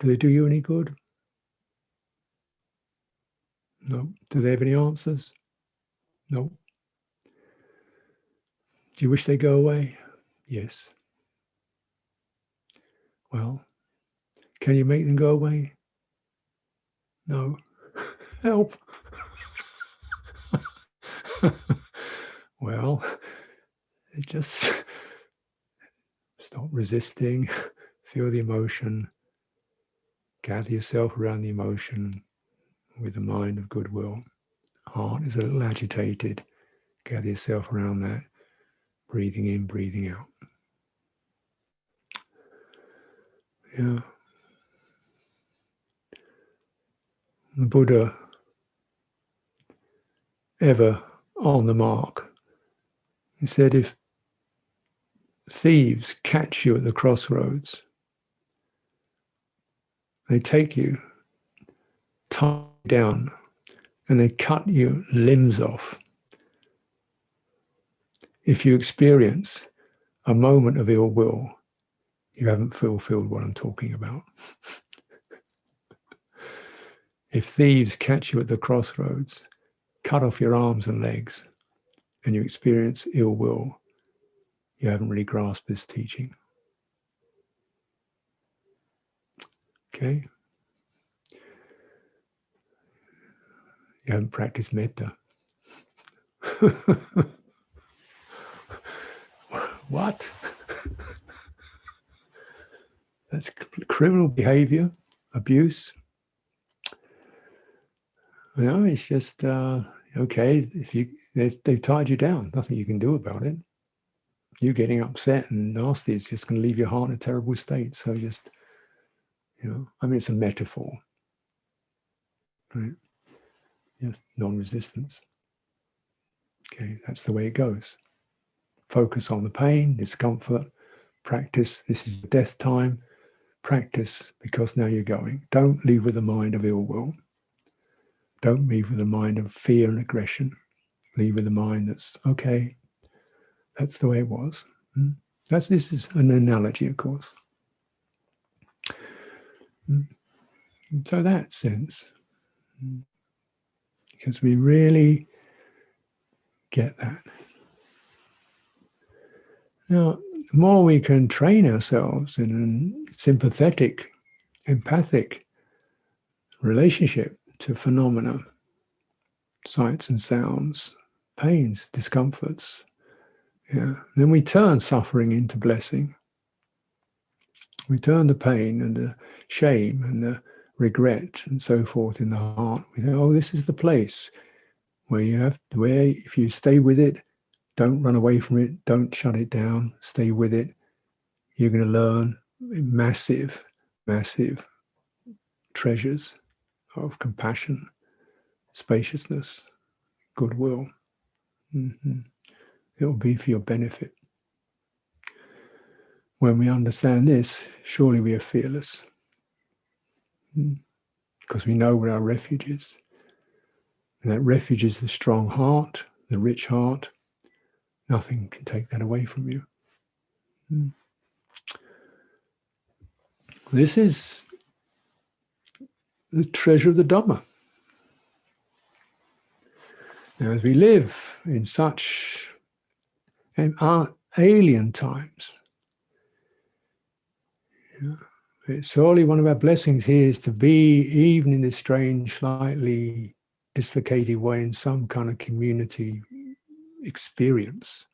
Do they do you any good? No. Do they have any answers? No. Do you wish they go away? Yes. Well, can you make them go away? No. Help. Well, just stop resisting, feel the emotion, gather yourself around the emotion with a mind of goodwill. Heart is a little agitated, gather yourself around that, breathing in, breathing out. Yeah. The Buddha, ever on the mark, he said, if thieves catch you at the crossroads, they take you, tie you down, and they cut your limbs off. If you experience a moment of ill will, you haven't fulfilled what I'm talking about. If thieves catch you at the crossroads, cut off your arms and legs, and you experience ill will, you haven't really grasped this teaching. Okay? You haven't practiced metta. What? That's criminal behavior, abuse. You know, it's just, okay, if they've tied you down, nothing you can do about it. You getting upset and nasty is just going to leave your heart in a terrible state. So just, I mean, it's a metaphor, right? Yes, non-resistance. Okay, that's the way it goes. Focus on the pain, discomfort, practice. This is death time. Practice because now you're going. Don't leave with a mind of ill will. Don't leave with a mind of fear and aggression. Leave with a mind that's, okay, that's the way it was. This is an analogy, of course. So that sense, because we really get that. Now, the more we can train ourselves in a sympathetic, empathic relationship to phenomena, sights and sounds, pains, discomforts, then we turn suffering into blessing. We turn the pain and the shame and the regret and so forth in the heart. We think, oh, this is the place where if you stay with it, don't run away from it, don't shut it down, stay with it, you're going to learn massive, massive treasures of compassion, spaciousness, goodwill. It will be for your benefit. When we understand this, surely we are fearless. Because we know where our refuge is. And that refuge is the strong heart, the rich heart. Nothing can take that away from you. This is the treasure of the Dhamma. Now, as we live in such alien times, surely one of our blessings here is to be, even in this strange, slightly dislocated way, in some kind of community experience.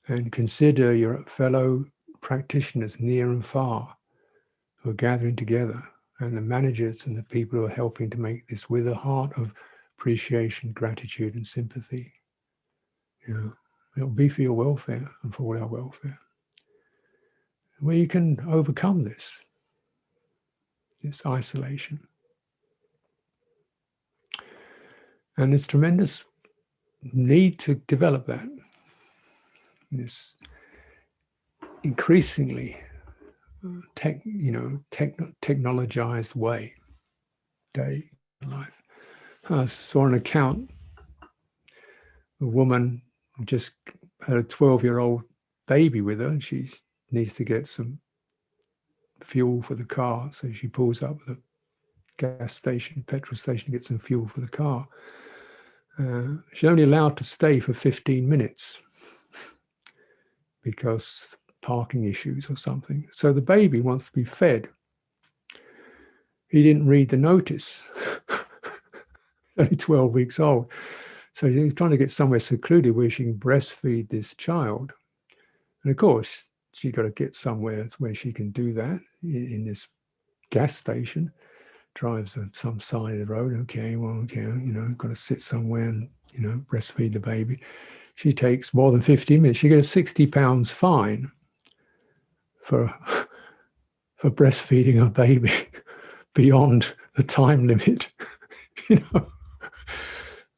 And consider your fellow practitioners near and far who are gathering together, and the managers and the people who are helping to make this with a heart of appreciation, gratitude, and sympathy. It'll be for your welfare and for all our welfare. Where you can overcome this isolation. And there's tremendous need to develop that, this increasingly technologized way, day life. I saw an account, a woman just had a 12-year-old baby with her, and she needs to get some fuel for the car. So she pulls up at the gas station, petrol station, to get some fuel for the car. She's only allowed to stay for 15 minutes because parking issues or something. So the baby wants to be fed. He didn't read the notice. Only 12 weeks old. So he's trying to get somewhere secluded where she can breastfeed this child. And of course, she got to get somewhere where she can do that in this gas station. Drives on some side of the road. Okay, got to sit somewhere and, breastfeed the baby. She takes more than 15 minutes. She gets a £60 fine for breastfeeding her baby beyond the time limit,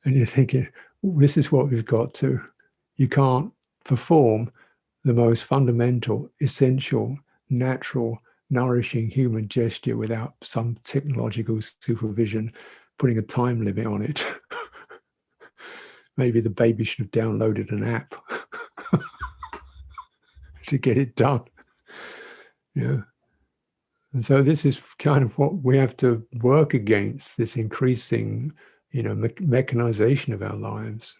And you're thinking, this is what we've got to. You can't perform the most fundamental, essential, natural, nourishing human gesture without some technological supervision, putting a time limit on it. Maybe the baby should have downloaded an app to get it done. Yeah. And so this is kind of what we have to work against, this increasing, mechanization of our lives.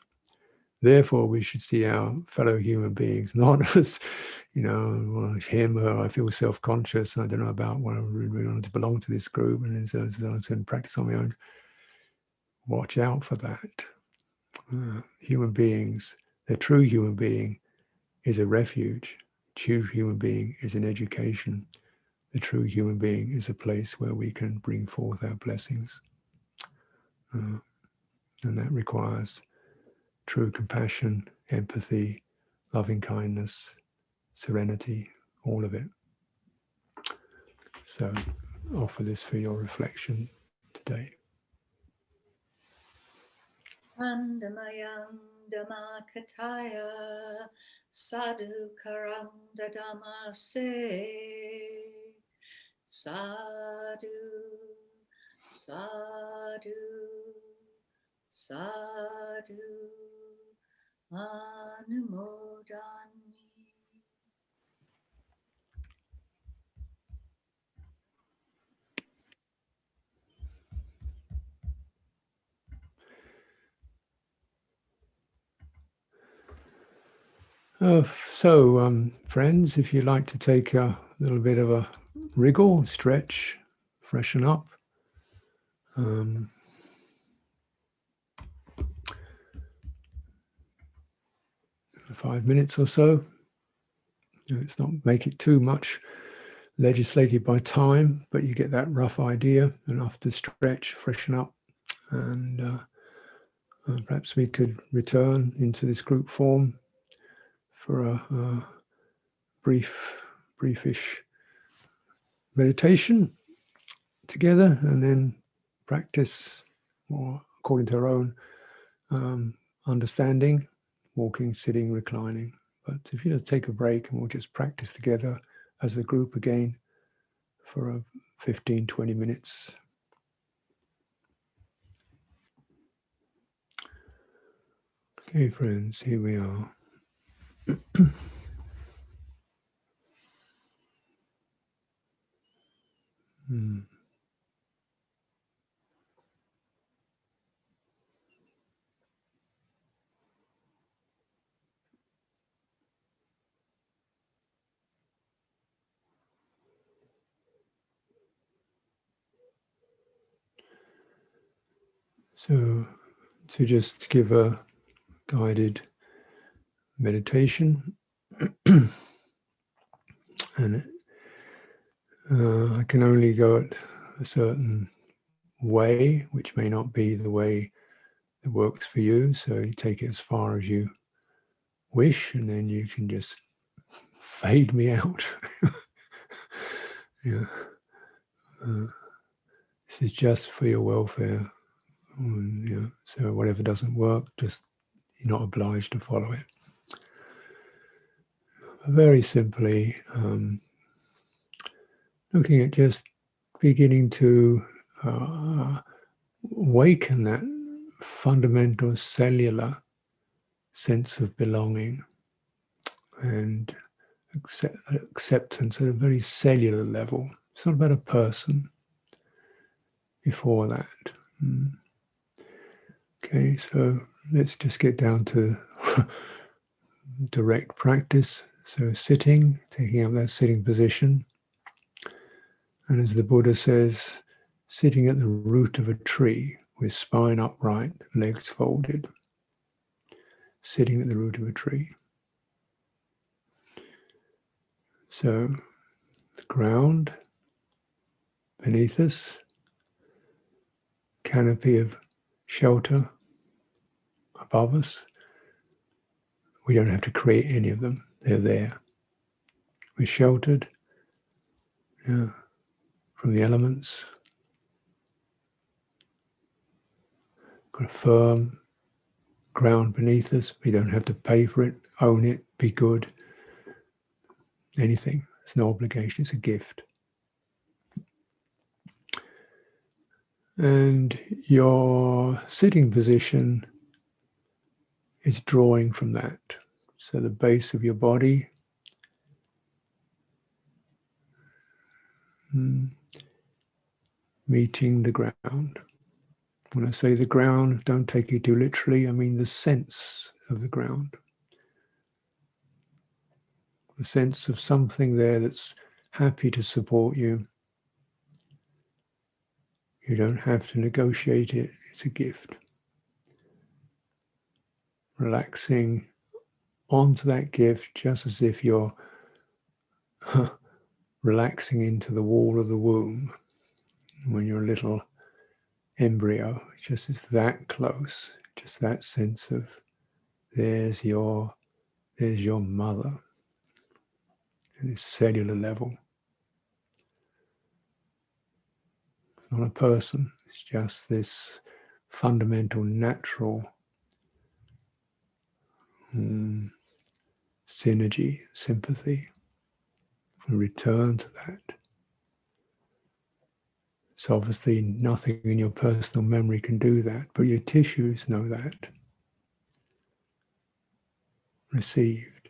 Therefore, we should see our fellow human beings not as, him or I feel self-conscious. I don't know about what I really want to belong to this group, and so I can practice on my own. Watch out for that. Human beings, the true human being is a refuge. True human being is an education. The true human being is a place where we can bring forth our blessings. And that requires true compassion, empathy, loving kindness, serenity, all of it. So offer this for your reflection today. Andamayam Dhammakataya Sadhukaram Dadamase Sadhu Sadhu Sadhu Anumodani. Friends, if you'd like to take a little bit of a wriggle, stretch, freshen up, 5 minutes or so. Let's not make it too much legislated by time, but you get that rough idea, enough to stretch, freshen up, and perhaps we could return into this group form for a briefish meditation together, and then practice more according to our own understanding, walking, sitting, reclining. But if you take a break, and we'll just practice together as a group again for 15-20 minutes. Okay, friends, here we are. So to just give a guided meditation, and I can only go at a certain way, which may not be the way that works for you. So you take it as far as you wish, and then you can just fade me out. Yeah. This is just for your welfare. Yeah. So whatever doesn't work, just you're not obliged to follow it. Very simply, looking at just beginning to awaken that fundamental cellular sense of belonging and acceptance at a very cellular level. It's not about a person before that. Okay, so let's just get down to direct practice. So sitting, taking up that sitting position. And as the Buddha says, sitting at the root of a tree with spine upright, legs folded. Sitting at the root of a tree. So the ground beneath us, canopy of shelter above us. We don't have to create any of them. They're there. We're sheltered from the elements. Got a firm ground beneath us. We don't have to pay for it, own it, be good. Anything. It's no obligation. It's a gift. And your sitting position is drawing from that. So the base of your body, meeting the ground. When I say the ground, don't take it too literally. I mean the sense of the ground. The sense of something there that's happy to support you. You don't have to negotiate it. It's a gift. Relaxing onto that gift just as if you're relaxing into the wall of the womb when you're a little embryo. Just as that close, just that sense of there's your mother at this cellular level. It's not a person, it's just this fundamental natural synergy, sympathy. We return to that. So obviously nothing in your personal memory can do that, but your tissues know that. Received.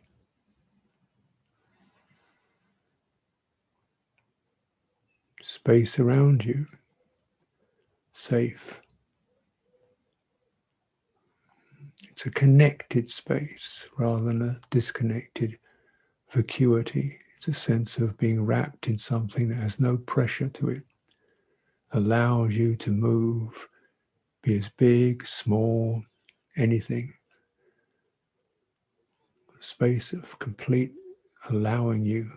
Space around you, safe. It's a connected space rather than a disconnected vacuity. It's a sense of being wrapped in something that has no pressure to it, allows you to move, be as big, small, anything. A space of complete allowing you,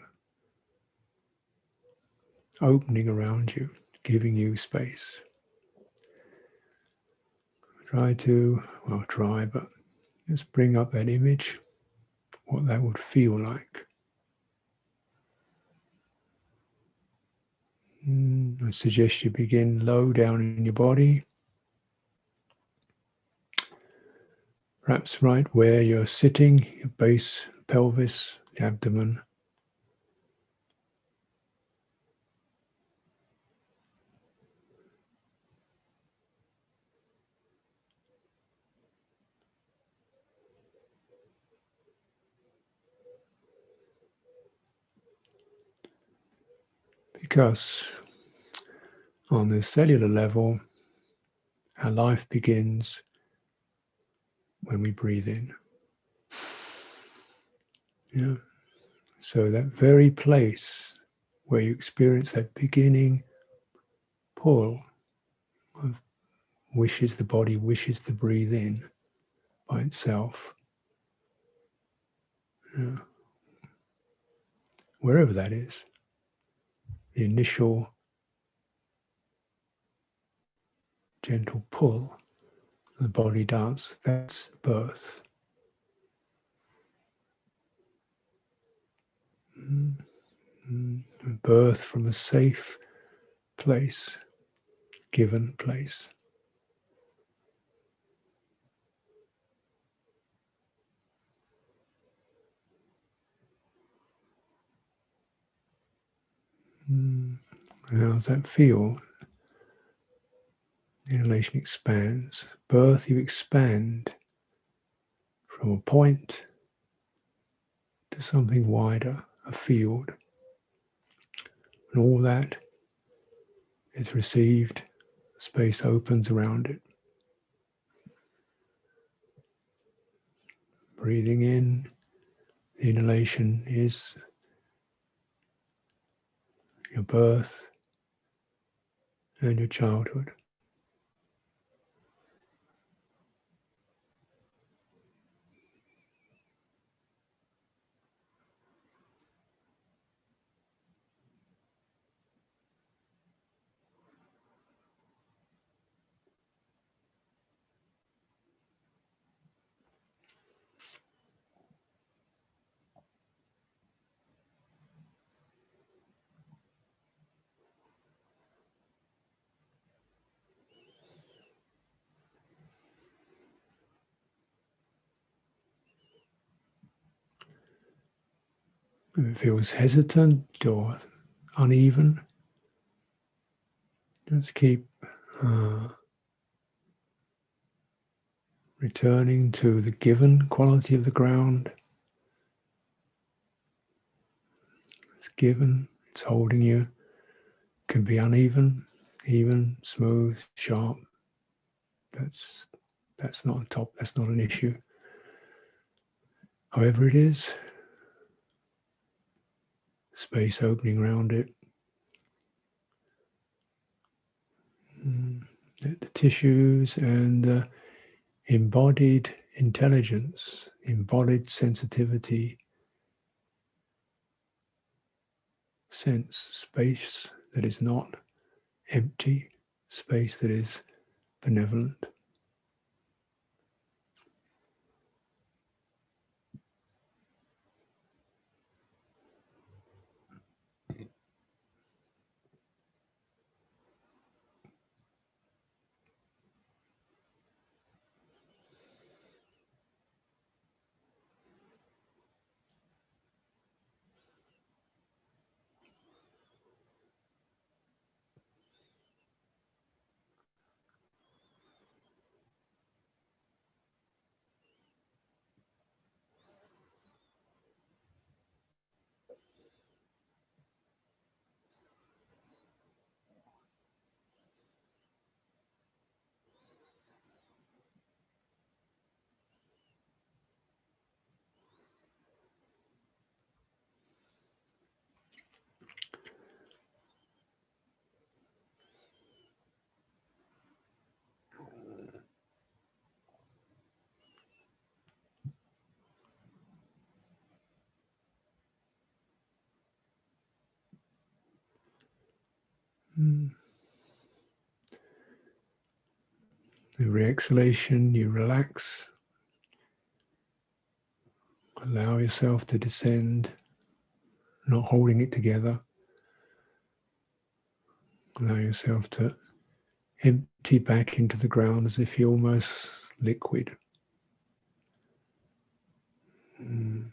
opening around you, giving you space. Try, but just bring up that image, what that would feel like. I suggest you begin low down in your body, perhaps right where you're sitting, your base, pelvis, the abdomen. Because on the cellular level, our life begins when we breathe in. Yeah. So that very place where you experience that beginning pull of the body wishes to breathe in by itself. Wherever that is, the initial gentle pull the body does, that's birth. Birth from a safe place, given place. How does that feel? Inhalation expands. Birth, you expand from a point to something wider, a field. And all that is received, space opens around it. Breathing in, the inhalation is your birth and your childhood. If it feels hesitant or uneven, just keep returning to the given quality of the ground. It's given, it's holding you. It can be uneven, even, smooth, sharp. That's not on top, that's not an issue. However it is, space opening around it. The tissues and the embodied intelligence, embodied sensitivity, sense space that is not empty, space that is benevolent. Every exhalation, you relax. Allow yourself to descend, not holding it together. Allow yourself to empty back into the ground as if you're almost liquid. And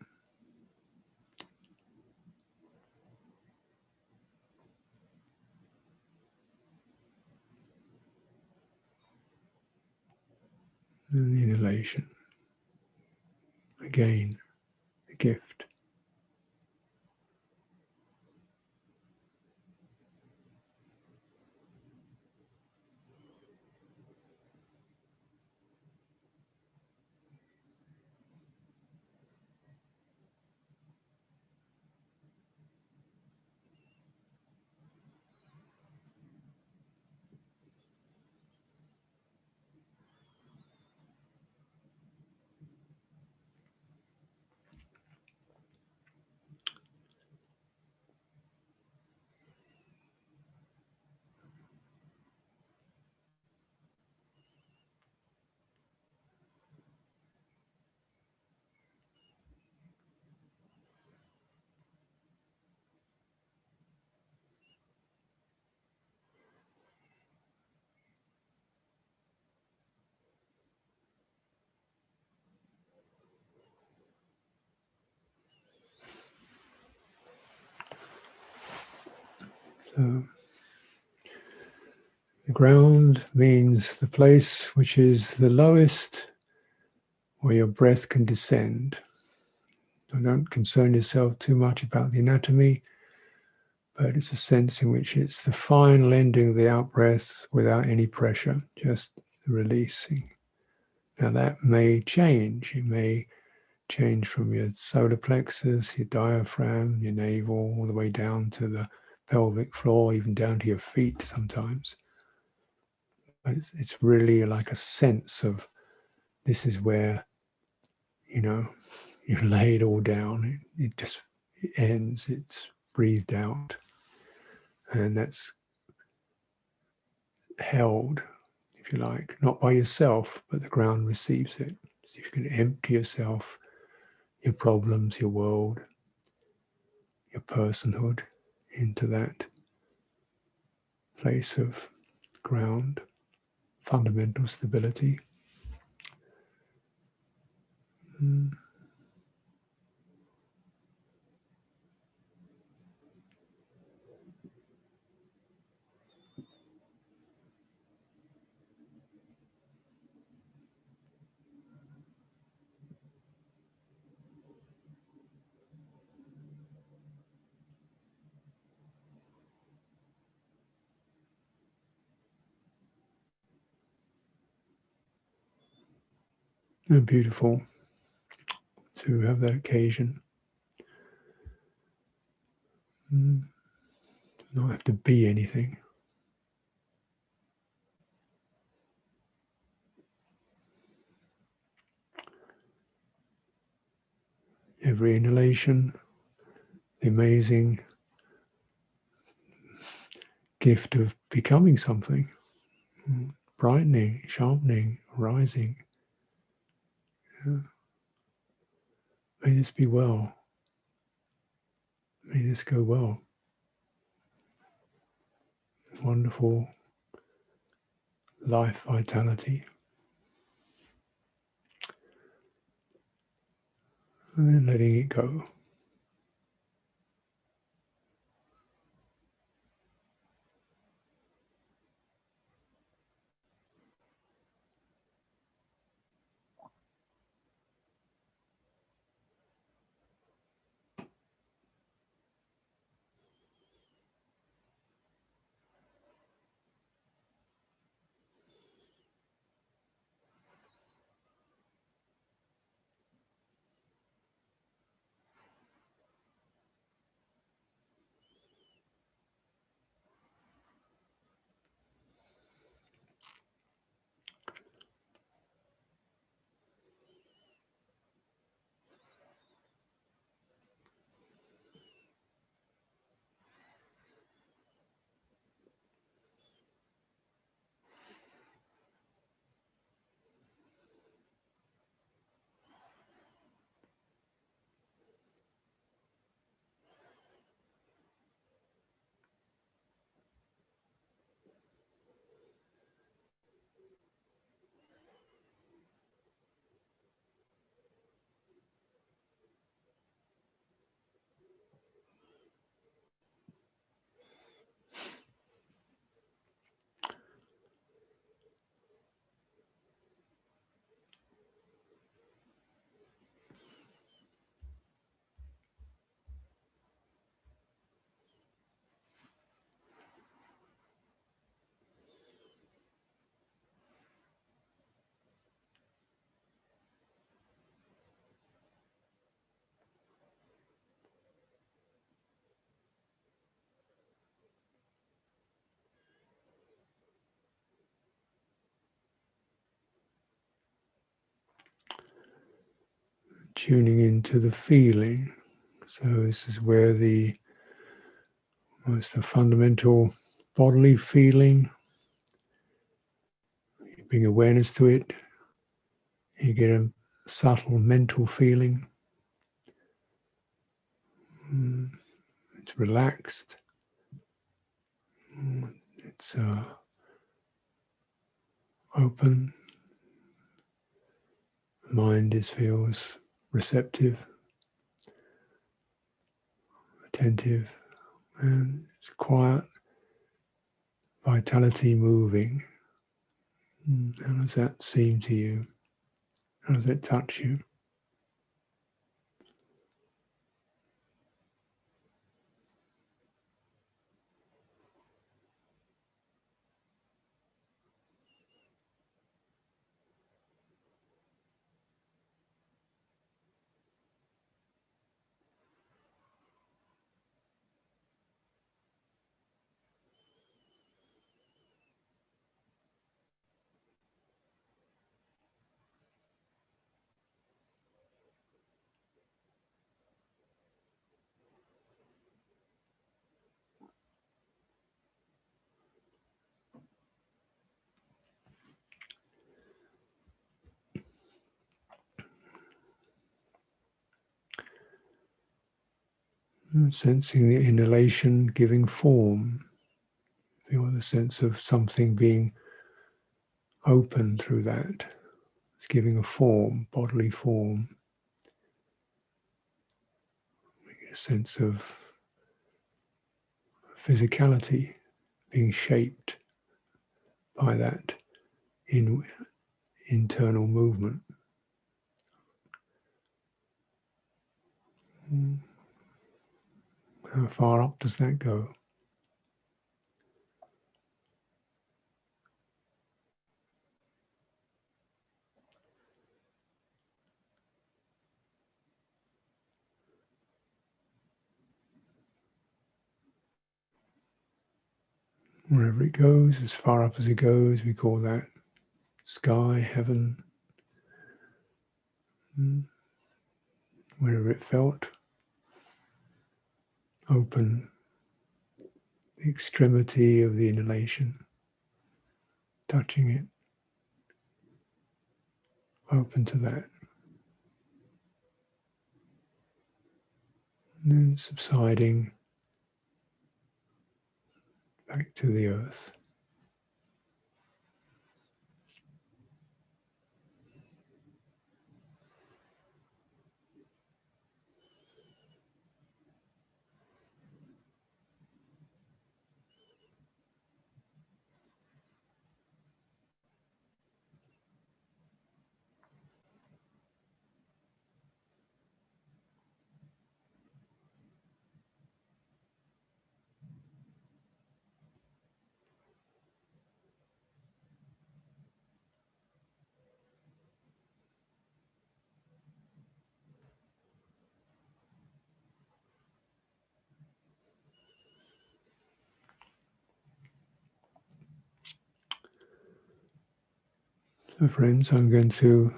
inhalation. Again, a gift. So the ground means the place which is the lowest where your breath can descend. So don't concern yourself too much about the anatomy, but it's a sense in which it's the final ending of the out-breath without any pressure, just releasing. Now that may change. It may change from your solar plexus, your diaphragm, your navel, all the way down to the pelvic floor, even down to your feet sometimes. But it's really like a sense of this is where, you lay it all down. It just ends. It's breathed out. And that's held, if you like, not by yourself, but the ground receives it. So if you can empty yourself, your problems, your world, your personhood into that place of ground, fundamental stability. And beautiful to have that occasion. Not have to be anything. Every inhalation, the amazing gift of becoming something, brightening, sharpening, rising. Yeah. May this be well. May this go well. Wonderful life vitality. And then letting it go. Tuning into the feeling. So this is where it's the fundamental bodily feeling. You bring awareness to it. You get a subtle mental feeling. It's relaxed. It's open. Mind feels receptive, attentive, and it's quiet. vitality moving. How does that seem to you? How does it touch you? Sensing the inhalation giving form. Feel the sense of something being open through that. It's giving a form, bodily form. A sense of physicality being shaped by that internal movement. How far up does that go? Wherever it goes, as far up as it goes, we call that sky, heaven. Wherever it felt, open the extremity of the inhalation, touching it, open to that. And then subsiding back to the earth. So friends, I'm going to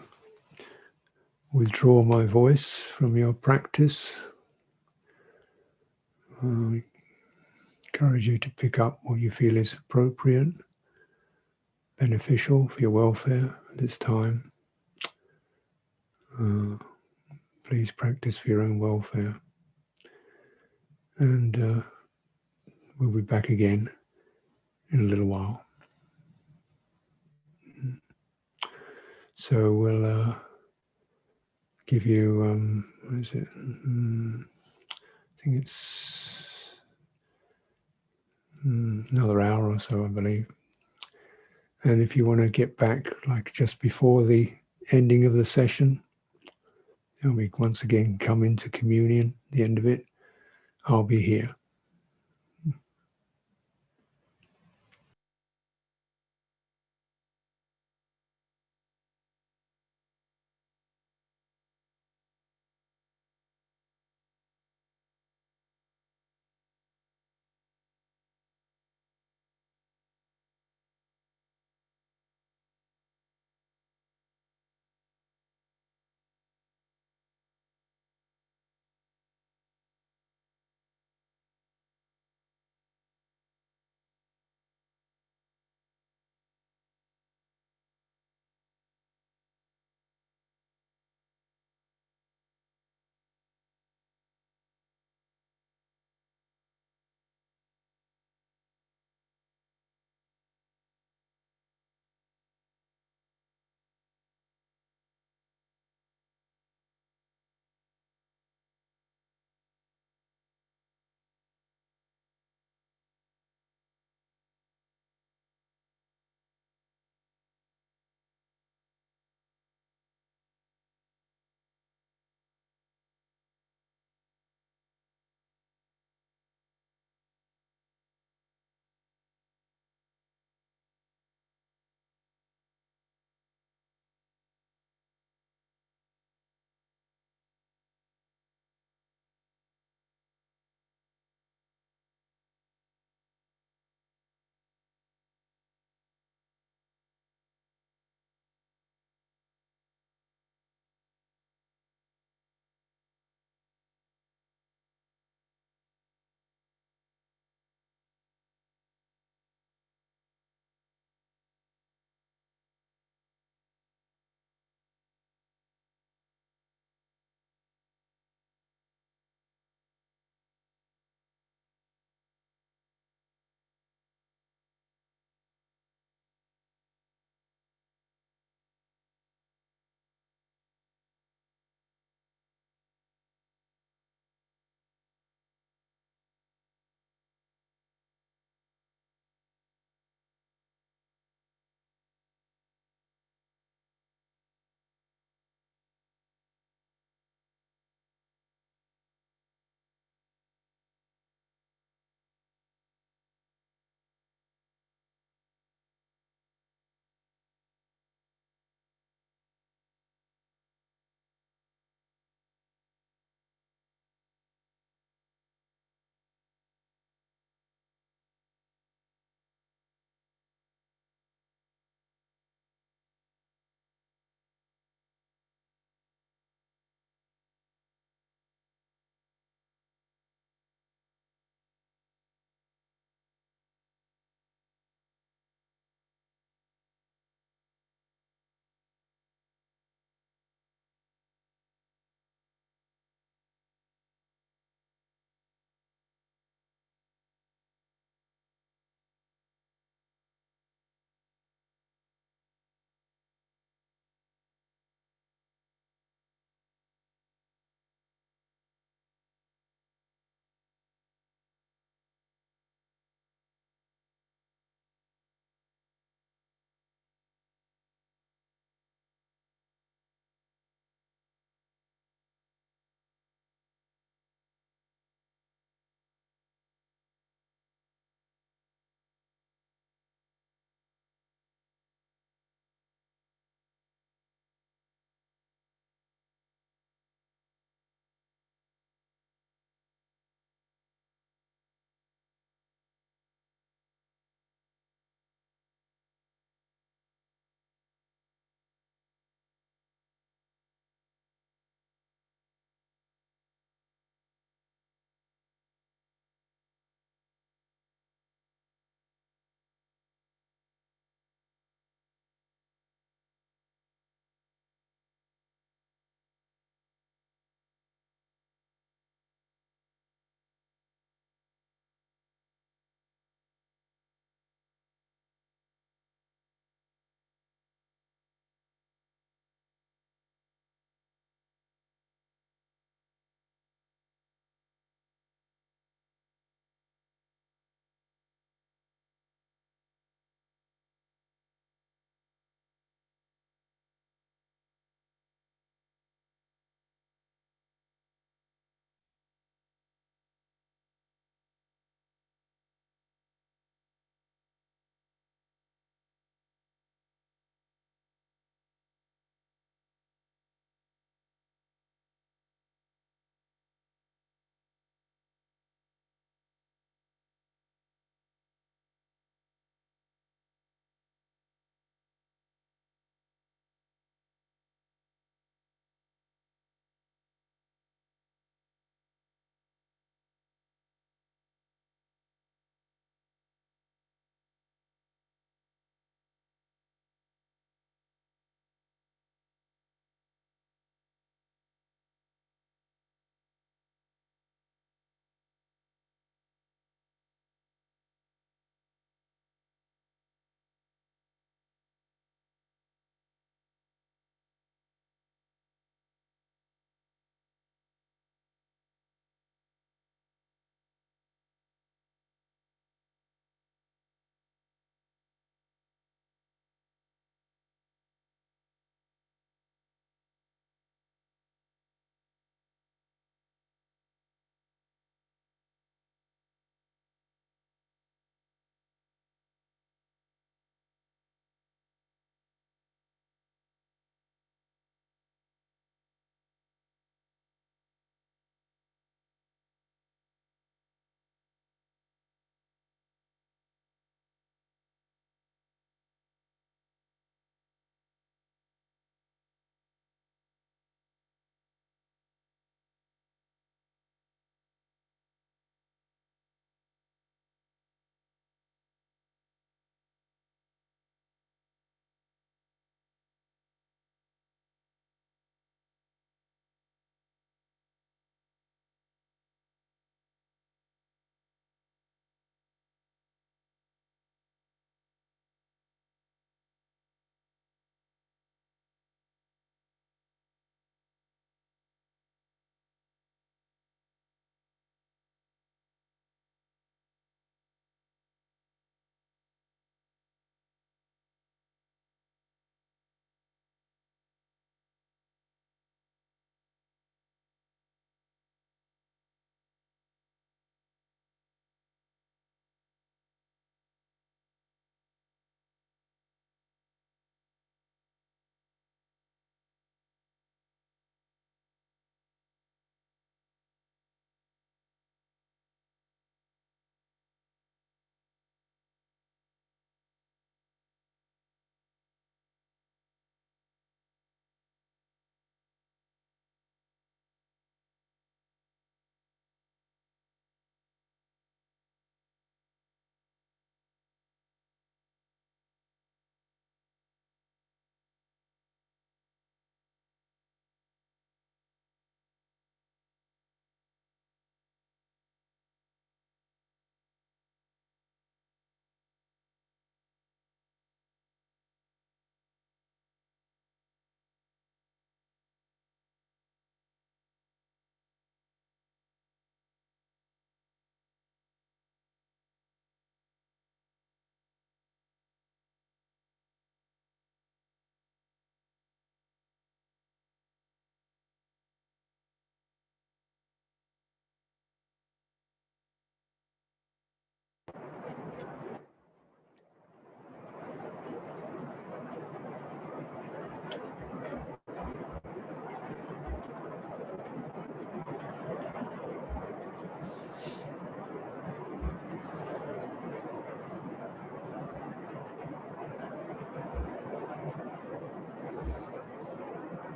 withdraw my voice from your practice. I encourage you to pick up what you feel is appropriate, beneficial for your welfare at this time. Please practice for your own welfare. And we'll be back again in a little while. So we'll give you, what is it? I think it's another hour or so, I believe. And if you want to get back, like just before the ending of the session, and we once again come into communion, the end of it, I'll be here.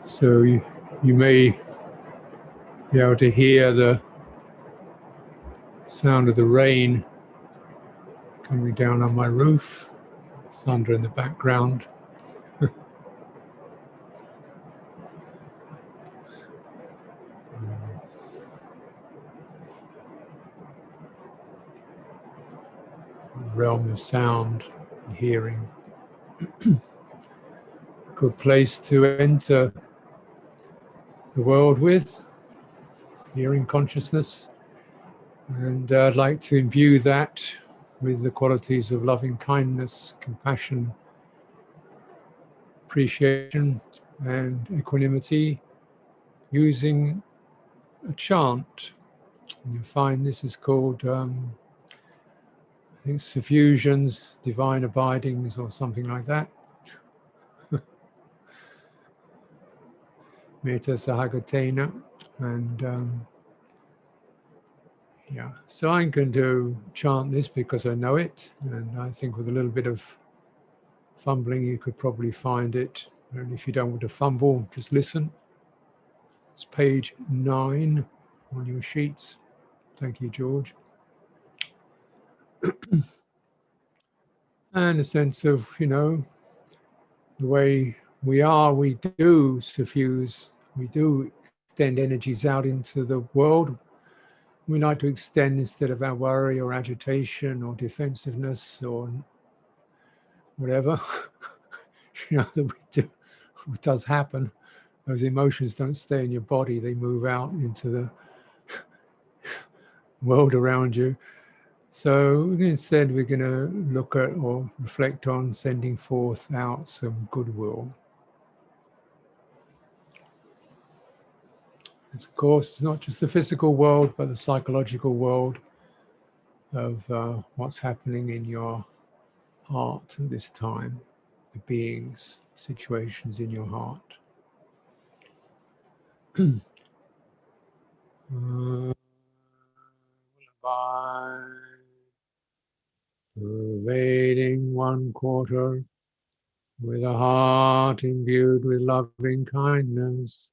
So you may be able to hear the sound of the rain coming down on my roof, thunder in the background. Realm of sound and hearing. Good place to enter the world with, hearing consciousness. And I'd like to imbue that with the qualities of loving kindness, compassion, appreciation, and equanimity using a chant. And you'll find this is called, I think, suffusions, divine abidings, or something like that. Metta Sahagatena. And yeah, so I'm going to chant this because I know it, and I think with a little bit of fumbling you could probably find it. And if you don't want to fumble, just listen. It's page 9 on your sheets. Thank you, George. And a sense of, the way we are, we do suffuse, we do extend energies out into the world. We like to extend instead of our worry or agitation or defensiveness or whatever, that we do. What does happen, those emotions don't stay in your body, they move out into the world around you. So instead we're going to look at or reflect on sending forth out some goodwill. Of course, it's not just the physical world, but the psychological world of what's happening in your heart at this time, the beings, situations in your heart. Pervading 1/4 with a heart imbued with loving kindness.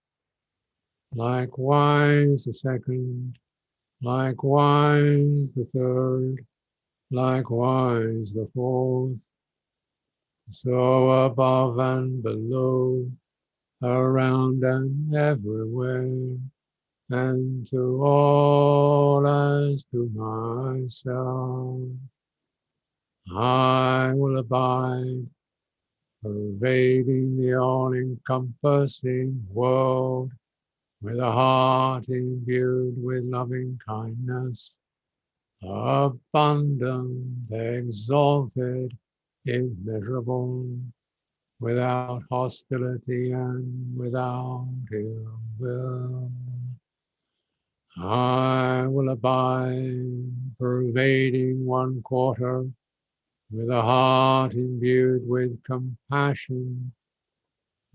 Likewise the 2nd, likewise the 3rd, likewise the 4th. So above and below, around and everywhere, and to all as to myself. I will abide, pervading the all-encompassing world, with a heart imbued with loving kindness, abundant, exalted, immeasurable, without hostility and without ill will. I will abide, pervading 1/4, with a heart imbued with compassion.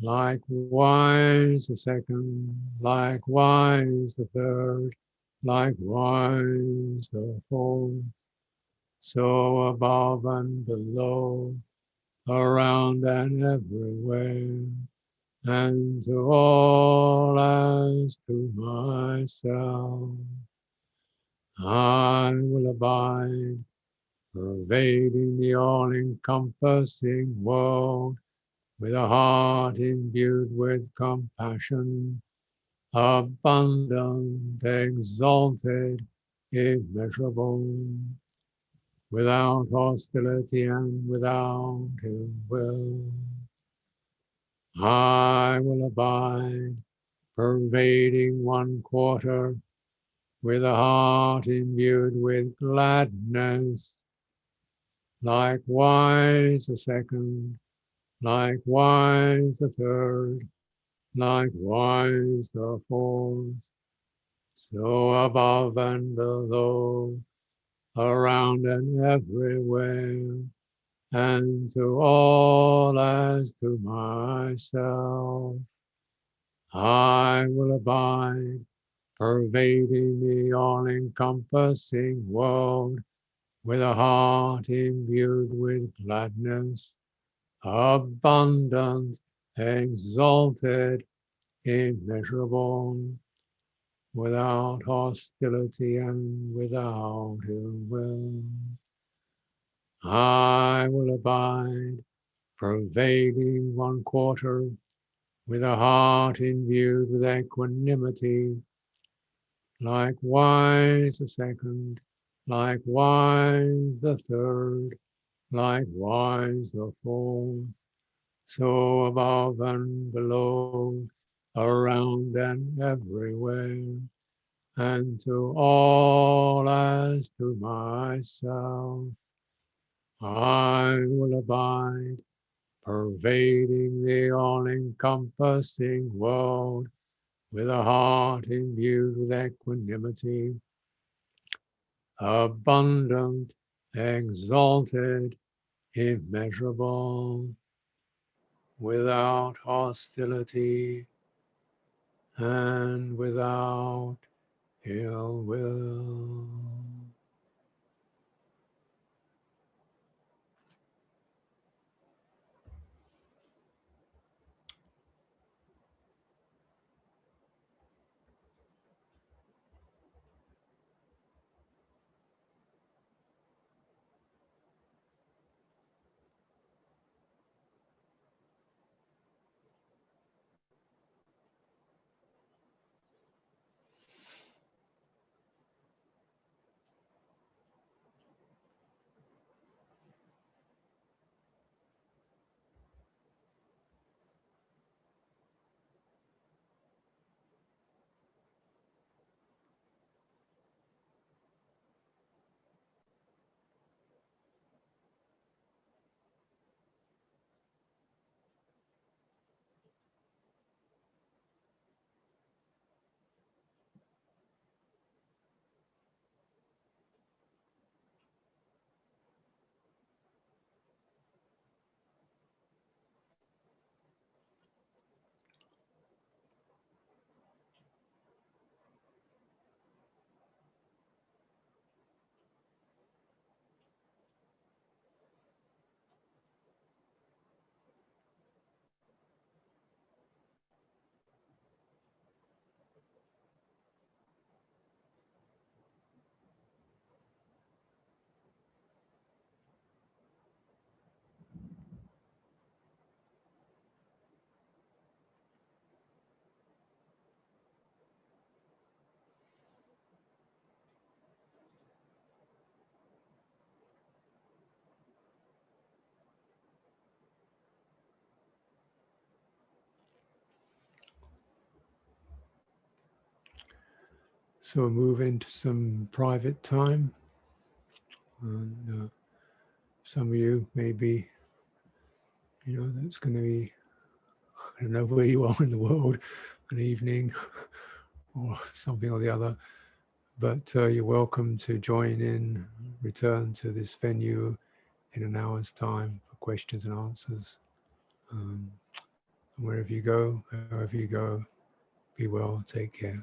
Likewise the 2nd, likewise the 3rd, likewise the 4th. So above and below, around and everywhere, and to all as to myself. I will abide, pervading the all-encompassing world, with a heart imbued with compassion, abundant, exalted, immeasurable, without hostility and without ill will. I will abide, pervading 1/4, with a heart imbued with gladness. Likewise the 2nd, likewise the 3rd, likewise the 4th. So above and below, around and everywhere, and to all as to myself. I will abide, pervading the all-encompassing world, with a heart imbued with gladness, abundant, exalted, immeasurable, without hostility and without ill will. I will abide, pervading 1/4, with a heart imbued with equanimity, likewise the 2nd, likewise the 3rd, likewise the 4th, so above and below, around and everywhere, and to all as to myself. I will abide, pervading the all-encompassing world, with a heart imbued with equanimity, abundant, exalted, immeasurable, without hostility and without ill will. So we'll move into some private time. And some of you maybe, that's going to be, I don't know where you are in the world, an evening or something or the other, but you're welcome to join in, return to this venue in an hour's time for questions and answers. Wherever you go, however you go, be well, take care.